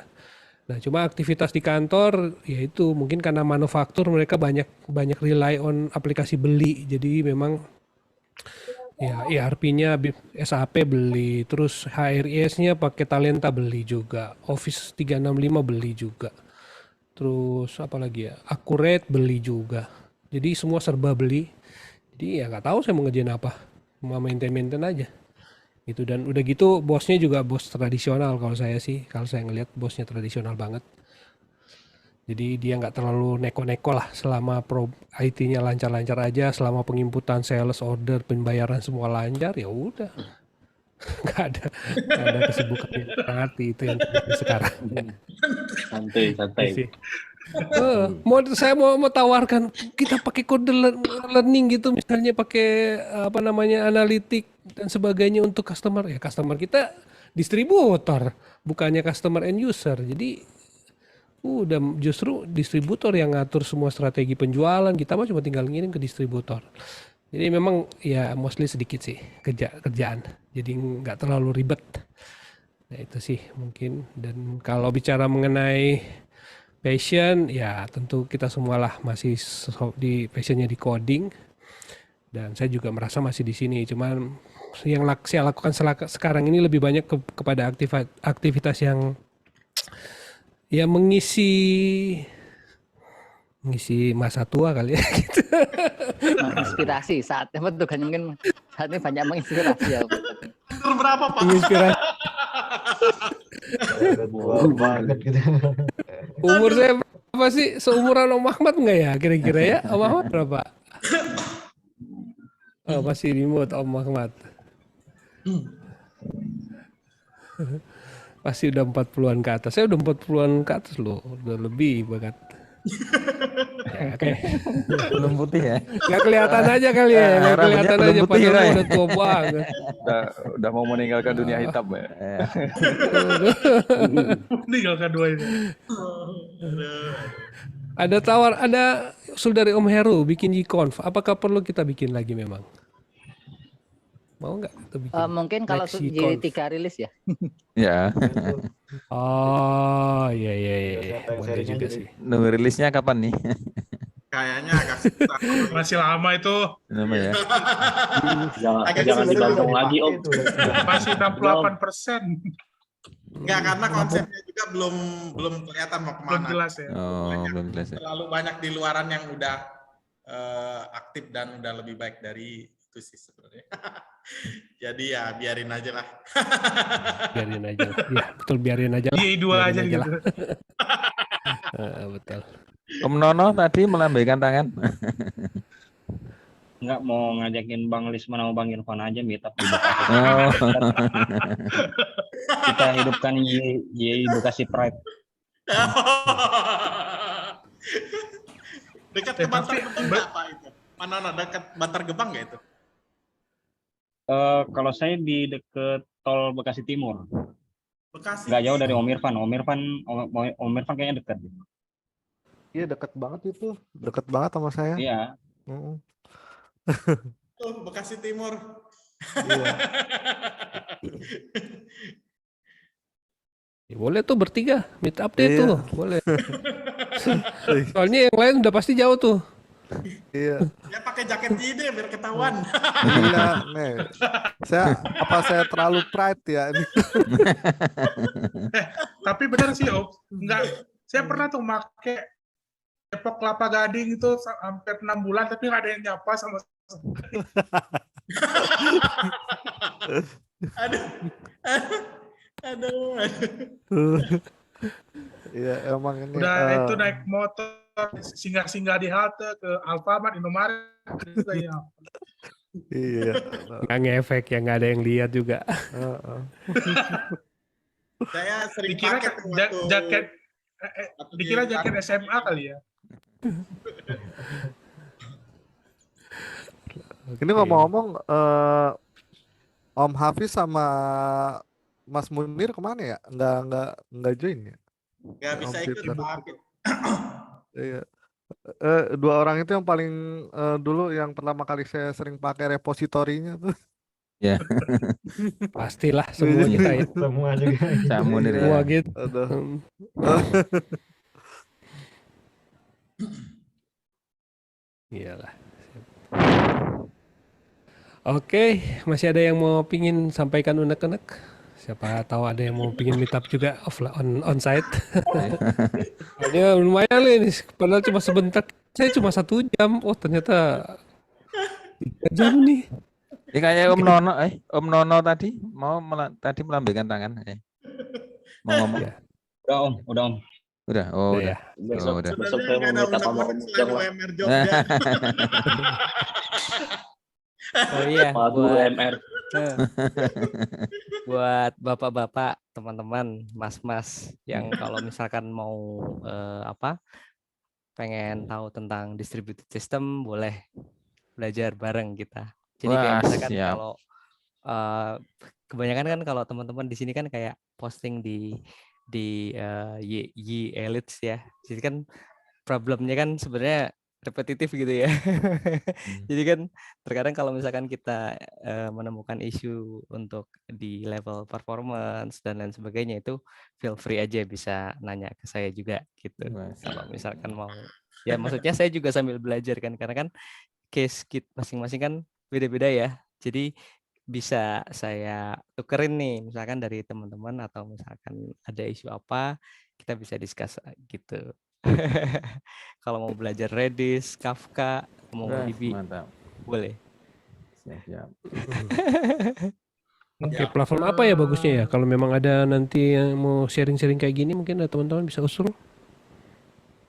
Nah, cuma aktivitas di kantor yaitu mungkin karena manufaktur mereka banyak rely on aplikasi beli. Jadi memang ya ERP-nya SAP beli, terus HRIS-nya pakai Talenta beli juga, Office 365 beli juga. Terus apa lagi ya? Accurate beli juga. Jadi semua serba beli. Jadi ya nggak tahu saya mau ngerjain apa. Mau maintain aja. Gitu. Dan udah gitu bosnya juga bos tradisional kalau saya ngelihat bosnya tradisional banget. Jadi dia nggak terlalu neko-neko lah, selama IT-nya lancar-lancar aja, selama penginputan sales order pembayaran semua lancar ya udah. Nggak ada kesibukan yang berarti itu yang terjadi sekarang. Santai. Sih. Saya mau tawarkan kita pakai kode learning gitu, misalnya pakai apa namanya analitik dan sebagainya untuk customer. Ya customer kita distributor, bukannya customer end user. Jadi udah justru distributor yang ngatur semua strategi penjualan, kita mah cuma tinggal ngirim ke distributor. Jadi memang ya mostly sedikit sih kerjaan, jadi nggak terlalu ribet. Nah itu sih mungkin. Dan kalau bicara mengenai passion, ya tentu kita semualah masih di passionnya di coding. Dan saya juga merasa masih di sini. Cuman yang saya lakukan sekarang ini lebih banyak kepada aktivitas yang ya mengisi masa tua kali ya gitu. Inspirasi saatnya betul kan, mungkin saat ini banyak menginspirasi ya. Umur berapa Pak? Menginspirasi. Banget gitu. Umur saya berapa sih? Seumuran Om Ahmad nggak ya kira-kira ya? Om Ahmad berapa? Oh, masih remote Om Ahmad. Pasti udah 40-an ke atas. Saya udah 40-an ke atas loh, udah lebih banget. Ya, belum putih ya? Nggak kelihatan aja kali ya, nggak kelihatan aja padahal udah tua banget. Udah mau meninggalkan dunia hitam ya. Meninggalkan dua ini. Ada usul dari Om Heru bikin G-Conf. Apakah perlu kita bikin lagi memang? Mau nggak? Mungkin kalau jadi 3 rilis ya. Ya. Oh iya. Boleh juga sih. Nunggu rilisnya kapan nih? Kayaknya agak susah. Masih lama itu. Lama ya. Jangan dibantung lagi Om. Masih 68%. Enggak, karena konsepnya juga belum kelihatan mau kemana. Belum jelas ya. Oh, belum jelas ya. Terlalu banyak di luaran yang udah aktif dan udah lebih baik dari itu sih sebenarnya. Jadi ya biarin aja lah. Biarin aja. Ya, betul biarin aja lah. Iya, dua aja gitu. Betul. Om Nono tadi melambaikan tangan. Enggak, mau ngajakin Bang Lisman sama Bang Irfan aja meetup di Oh. Bekasi. Kita hidupkan YI Bekasi Pride. Dekat ke Bantar Gebang nggak Pak itu? Mana dekat Bantar Gebang nggak itu? Kalau saya di deket tol Bekasi Timur. Bekasi. Nggak jauh dari Om Irfan. Om Irfan kayaknya dekat. Iya deket banget itu, deket banget sama saya. Iya. Tuh Bekasi Timur. Iya. Ya, boleh tuh bertiga meet up deh tuh, boleh. Soalnya yang lain udah pasti jauh tuh. Iya. Ya pakai jaket JD biar ketahuan. Iya, nih. Saya terlalu pride ya ini. Tapi benar sih Om, enggak. Saya pernah tuh pakai Depok Kelapa Gading itu hampir 6 bulan tapi nggak ada yang nyapa sama sekali. Aduh. Iya, emang ini. Udah itu naik motor singgah-singgah di halte ke Alfamart, Indomaret juga ya. Iya. Nggak ngefek ya, nggak ada yang lihat juga. Saya sering Dikira pakai tuh waktu jaket dikira jaket SMA kali ya. Ini ngomong-ngomong, Om Hafiz sama Mas Munir kemana ya? Nggak join ya? Nggak bisa ikut Pak Hafid. Iya. Dua orang itu yang paling dulu yang pertama kali saya sering pakai repositorinya tuh. Ya. Pastilah semua kita ya. Semua juga. Cak Munir ya. Semua gitu. Iyalah. Oke, masih ada yang mau pingin sampaikan unek-unek? Siapa tahu ada yang mau pingin meet up juga on site. Ya lumayan lah ini, padahal cuma sebentar. Saya cuma 1 jam. Oh ternyata 3 jam nih. Ini kayak Om Nono tadi tadi melambaikan tangan. Mau ngomong? Ya. Udah Om. Udah, udah. Besok saya mau minta sama Om Ujang lah. Oh iya, Pak Guru MR. Buat bapak-bapak, teman-teman, mas-mas yang kalau misalkan mau pengen tahu tentang distributed system, boleh belajar bareng kita. Jadi kayak Wah, misalkan siap. kalau kebanyakan kan kalau teman-teman di sini kan kayak posting di Y Elites ya. Jadi kan problemnya kan sebenarnya repetitif gitu ya. Jadi kan terkadang kalau misalkan kita menemukan isu untuk di level performance dan lain sebagainya, itu feel free aja bisa nanya ke saya juga gitu. Kalau misalkan mau, ya maksudnya saya juga sambil belajar kan, karena kan case kit masing-masing kan beda-beda ya. Jadi bisa saya tukerin nih, misalkan dari teman-teman atau misalkan ada isu apa, kita bisa discuss gitu. Kalau mau belajar Redis, Kafka, MongoDB, boleh. Siap. Oke, platform apa ya bagusnya ya? Kalau memang ada nanti yang mau sharing-sharing kayak gini, mungkin ada teman-teman bisa usul.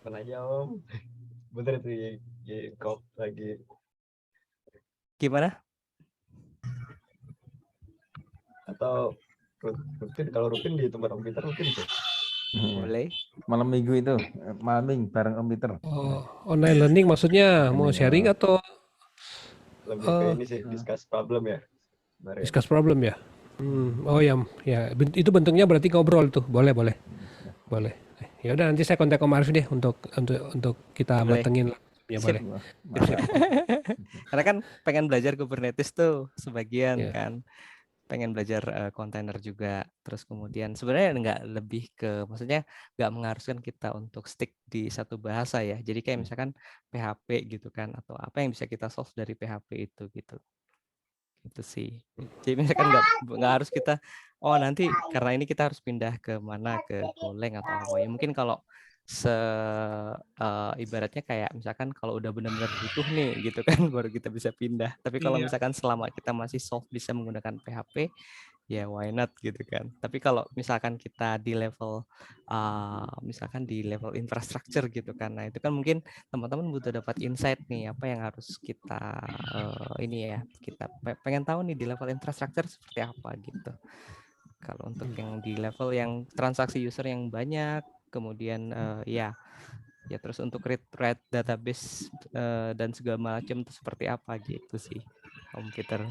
Aja Om. Bener itu kok lagi. Gimana? Atau rutin, kalau rutin di tempat Om Peter mungkin tuh. Boleh. Malam minggu itu, malam bareng Om Peter. Online learning maksudnya mau sharing atau lebih ke ini sih, discuss problem ya. Discuss problem ya. Oh ya, itu bentuknya berarti ngobrol tuh, boleh. Ya udah nanti saya kontak Om Arif deh untuk kita matengin. Ya boleh. Karena kan pengen belajar Kubernetes tuh sebagian kan. Pengen belajar kontainer juga, terus kemudian sebenarnya maksudnya nggak mengharuskan kita untuk stick di satu bahasa ya. Jadi kayak misalkan PHP gitu kan, atau apa yang bisa kita solve dari PHP itu gitu sih. Jadi misalkan nggak harus kita nanti karena ini kita harus pindah ke mana, ke Golang atau apa ya. Mungkin kalau ibaratnya kayak misalkan kalau udah benar-benar butuh nih gitu kan baru kita bisa pindah. Tapi kalau misalkan selama kita masih solve bisa menggunakan PHP, ya why not gitu kan. Tapi kalau misalkan kita di level infrastructure gitu kan, nah itu kan mungkin teman-teman butuh dapat insight nih apa yang harus kita kita pengen tahu nih di level infrastructure seperti apa gitu. Kalau untuk yang di level yang transaksi user yang banyak, kemudian ya terus untuk read database dan segala macam itu seperti apa gitu sih Om Peter.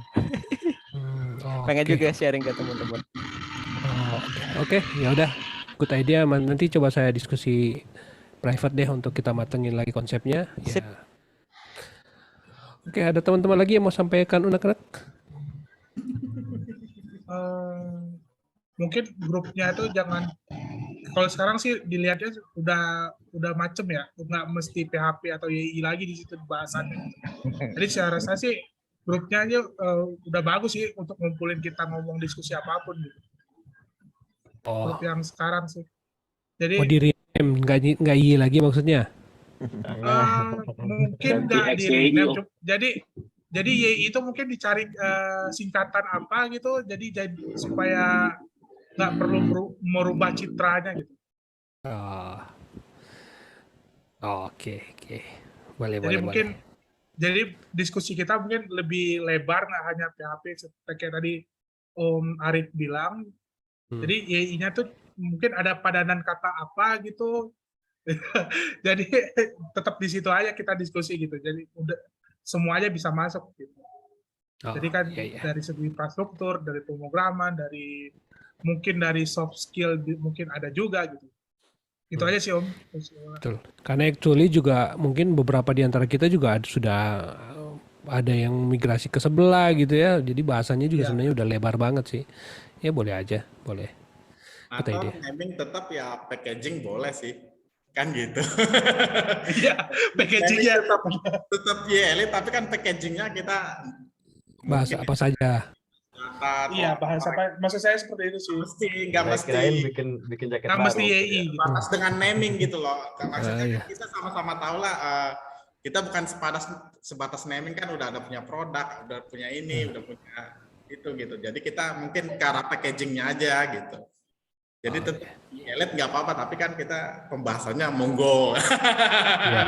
Pengen juga sharing ke teman-teman. Oke, ya udah, good idea. Nanti coba saya diskusi private deh untuk kita matengin lagi konsepnya. Ya. Oke, ada teman-teman lagi yang mau sampaikan unek-unek? Mungkin grupnya itu jangan, kalau sekarang sih dilihatnya udah macem ya, nggak mesti PHP atau YI lagi di situ bahasannya. Jadi saya rasa sih grupnya aja udah bagus sih untuk ngumpulin kita ngomong diskusi apapun gitu. Grup yang sekarang sih. Jadi mau di-rename nggak YI lagi maksudnya? Mungkin nggak di-rename. Jadi YI itu mungkin dicari singkatan apa gitu, jadi supaya nggak perlu merubah citranya gitu. Oke. Boleh. Jadi diskusi kita mungkin lebih lebar, nggak hanya PHP seperti kayak tadi Om Arif bilang. Jadi YI-nya tuh mungkin ada padanan kata apa gitu. Jadi tetap di situ aja kita diskusi gitu. Jadi udah semuanya bisa masuk gitu. Jadi kan dari segi infrastruktur, dari pemrograman, mungkin dari soft skill mungkin ada juga gitu. Itu aja sih Om. Betul. Karena actually juga mungkin beberapa di antara kita juga sudah ada yang migrasi ke sebelah gitu ya. Jadi bahasanya juga sebenarnya udah lebar banget sih. Ya boleh aja, boleh. Atau naming tetap ya packaging boleh sih. Kan gitu. Iya, packagingnya tetap YLI, tapi kan packagingnya kita bahasa apa saja. Iya, bahasa apa? Maksud saya seperti itu sih. Nggak mesti bikin jaket baru. Mesti YI. Gitu. Batas dengan naming gitu loh. Maksudnya kita sama-sama tahu lah. Kita bukan sebatas naming kan udah ada punya produk, udah punya ini, udah punya itu gitu. Jadi kita mungkin ke arah packagingnya aja gitu. Jadi tetap elit nggak apa-apa, tapi kan kita pembahasannya monggo.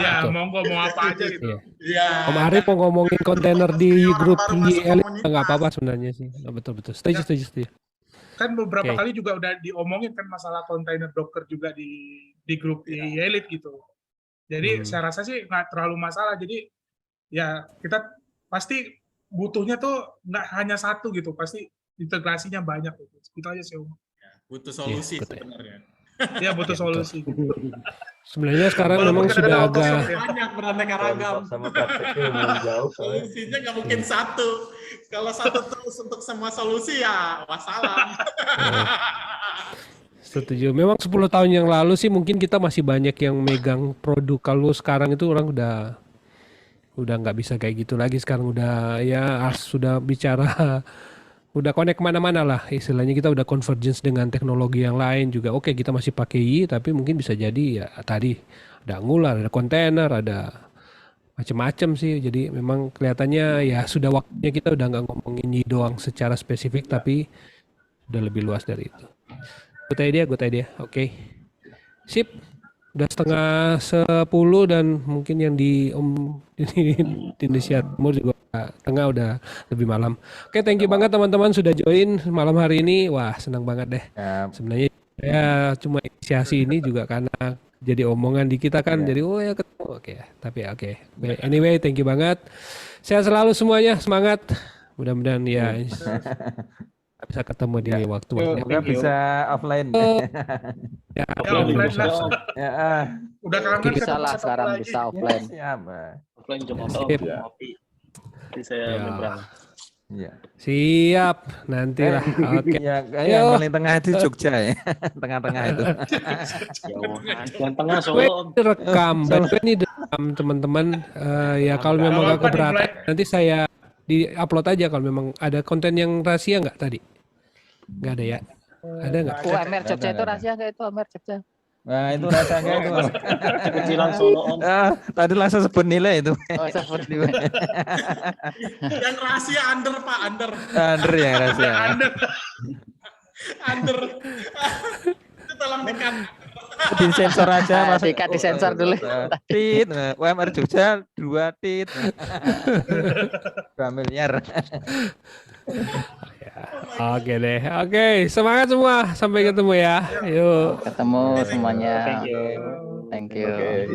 Ya, monggo mau apa aja gitu. Iya. Om Arif mau ngomongin kontainer di grup di elit nggak apa-apa sebenarnya sih. Betul. Setuju. Kan beberapa kali juga udah diomongin kan masalah kontainer Docker juga di grup di elit gitu. Jadi saya rasa sih nggak terlalu masalah. Jadi ya kita pasti butuhnya tuh nggak hanya satu gitu, pasti integrasinya banyak gitu. Itu aja sih. Butuh solusi sebenarnya. Ya butuh solusi. Sebenarnya sekarang memang sudah agak banyak beraneka ragam. Sama prakteknya jauh. Solusinya nggak mungkin satu. Kalau satu terus untuk semua solusi ya wassalam. setuju. Memang 10 tahun yang lalu sih mungkin kita masih banyak yang megang produk. Kalau sekarang itu orang udah nggak bisa kayak gitu lagi. Sekarang udah sudah bicara udah connect kemana-mana lah, istilahnya kita udah convergence dengan teknologi yang lain juga. Oke, kita masih pakai YII, tapi mungkin bisa jadi ya tadi ada Angular, ada kontainer, ada macam-macam sih. Jadi memang kelihatannya ya sudah waktunya kita udah nggak ngomongin YII doang secara spesifik, tapi udah lebih luas dari itu. Good idea. Oke. Sip. Udah 9:30 dan mungkin yang di Indonesia Timur juga tengah udah lebih malam. Oke, thank you banget teman-teman sudah join malam hari ini. Wah, senang banget deh. Sebenarnya ya cuma inisiasi ini juga karena jadi omongan di kita kan. Jadi ya ketemu. Oke. Anyway, thank you banget. Sehat selalu semuanya, semangat. Mudah-mudahan ya bisa ketemu di waktu. Semoga bisa offline. Ya, offline lah. Udah kangen bisa lah sekarang bisa offline. Siap. Offline jam kopi. Nanti saya nyebrang. Iya. Siap, nanti lah. Oke. Yang paling tengah itu Jogja ya. Tengah-tengah itu. Yang tengah Solo. Rekam, ini direkam teman-teman. Ya kalau memang nggak keberatan, nanti saya di-upload aja kalau memang ada konten yang rahasia nggak tadi? Nggak ada ya? Ada nggak? UMR Jogja itu rahasia nggak itu UMR Jogja? Nah itu rasanya itu. Kecilan Solo Om. Tadi langsung sebut nilai itu. Oh sebut nilai. Yang rahasia under Pak, under. Under ya rahasia. Under. Itu tolong tekan. Disensor aja Mas. Dikat disensor dulu. Tit, UMR Jogja 2 tit. 2 miliar. Oke deh. Oke, semangat semua. Sampai ketemu ya. Yuk. Ketemu semuanya. Thank you. Oke,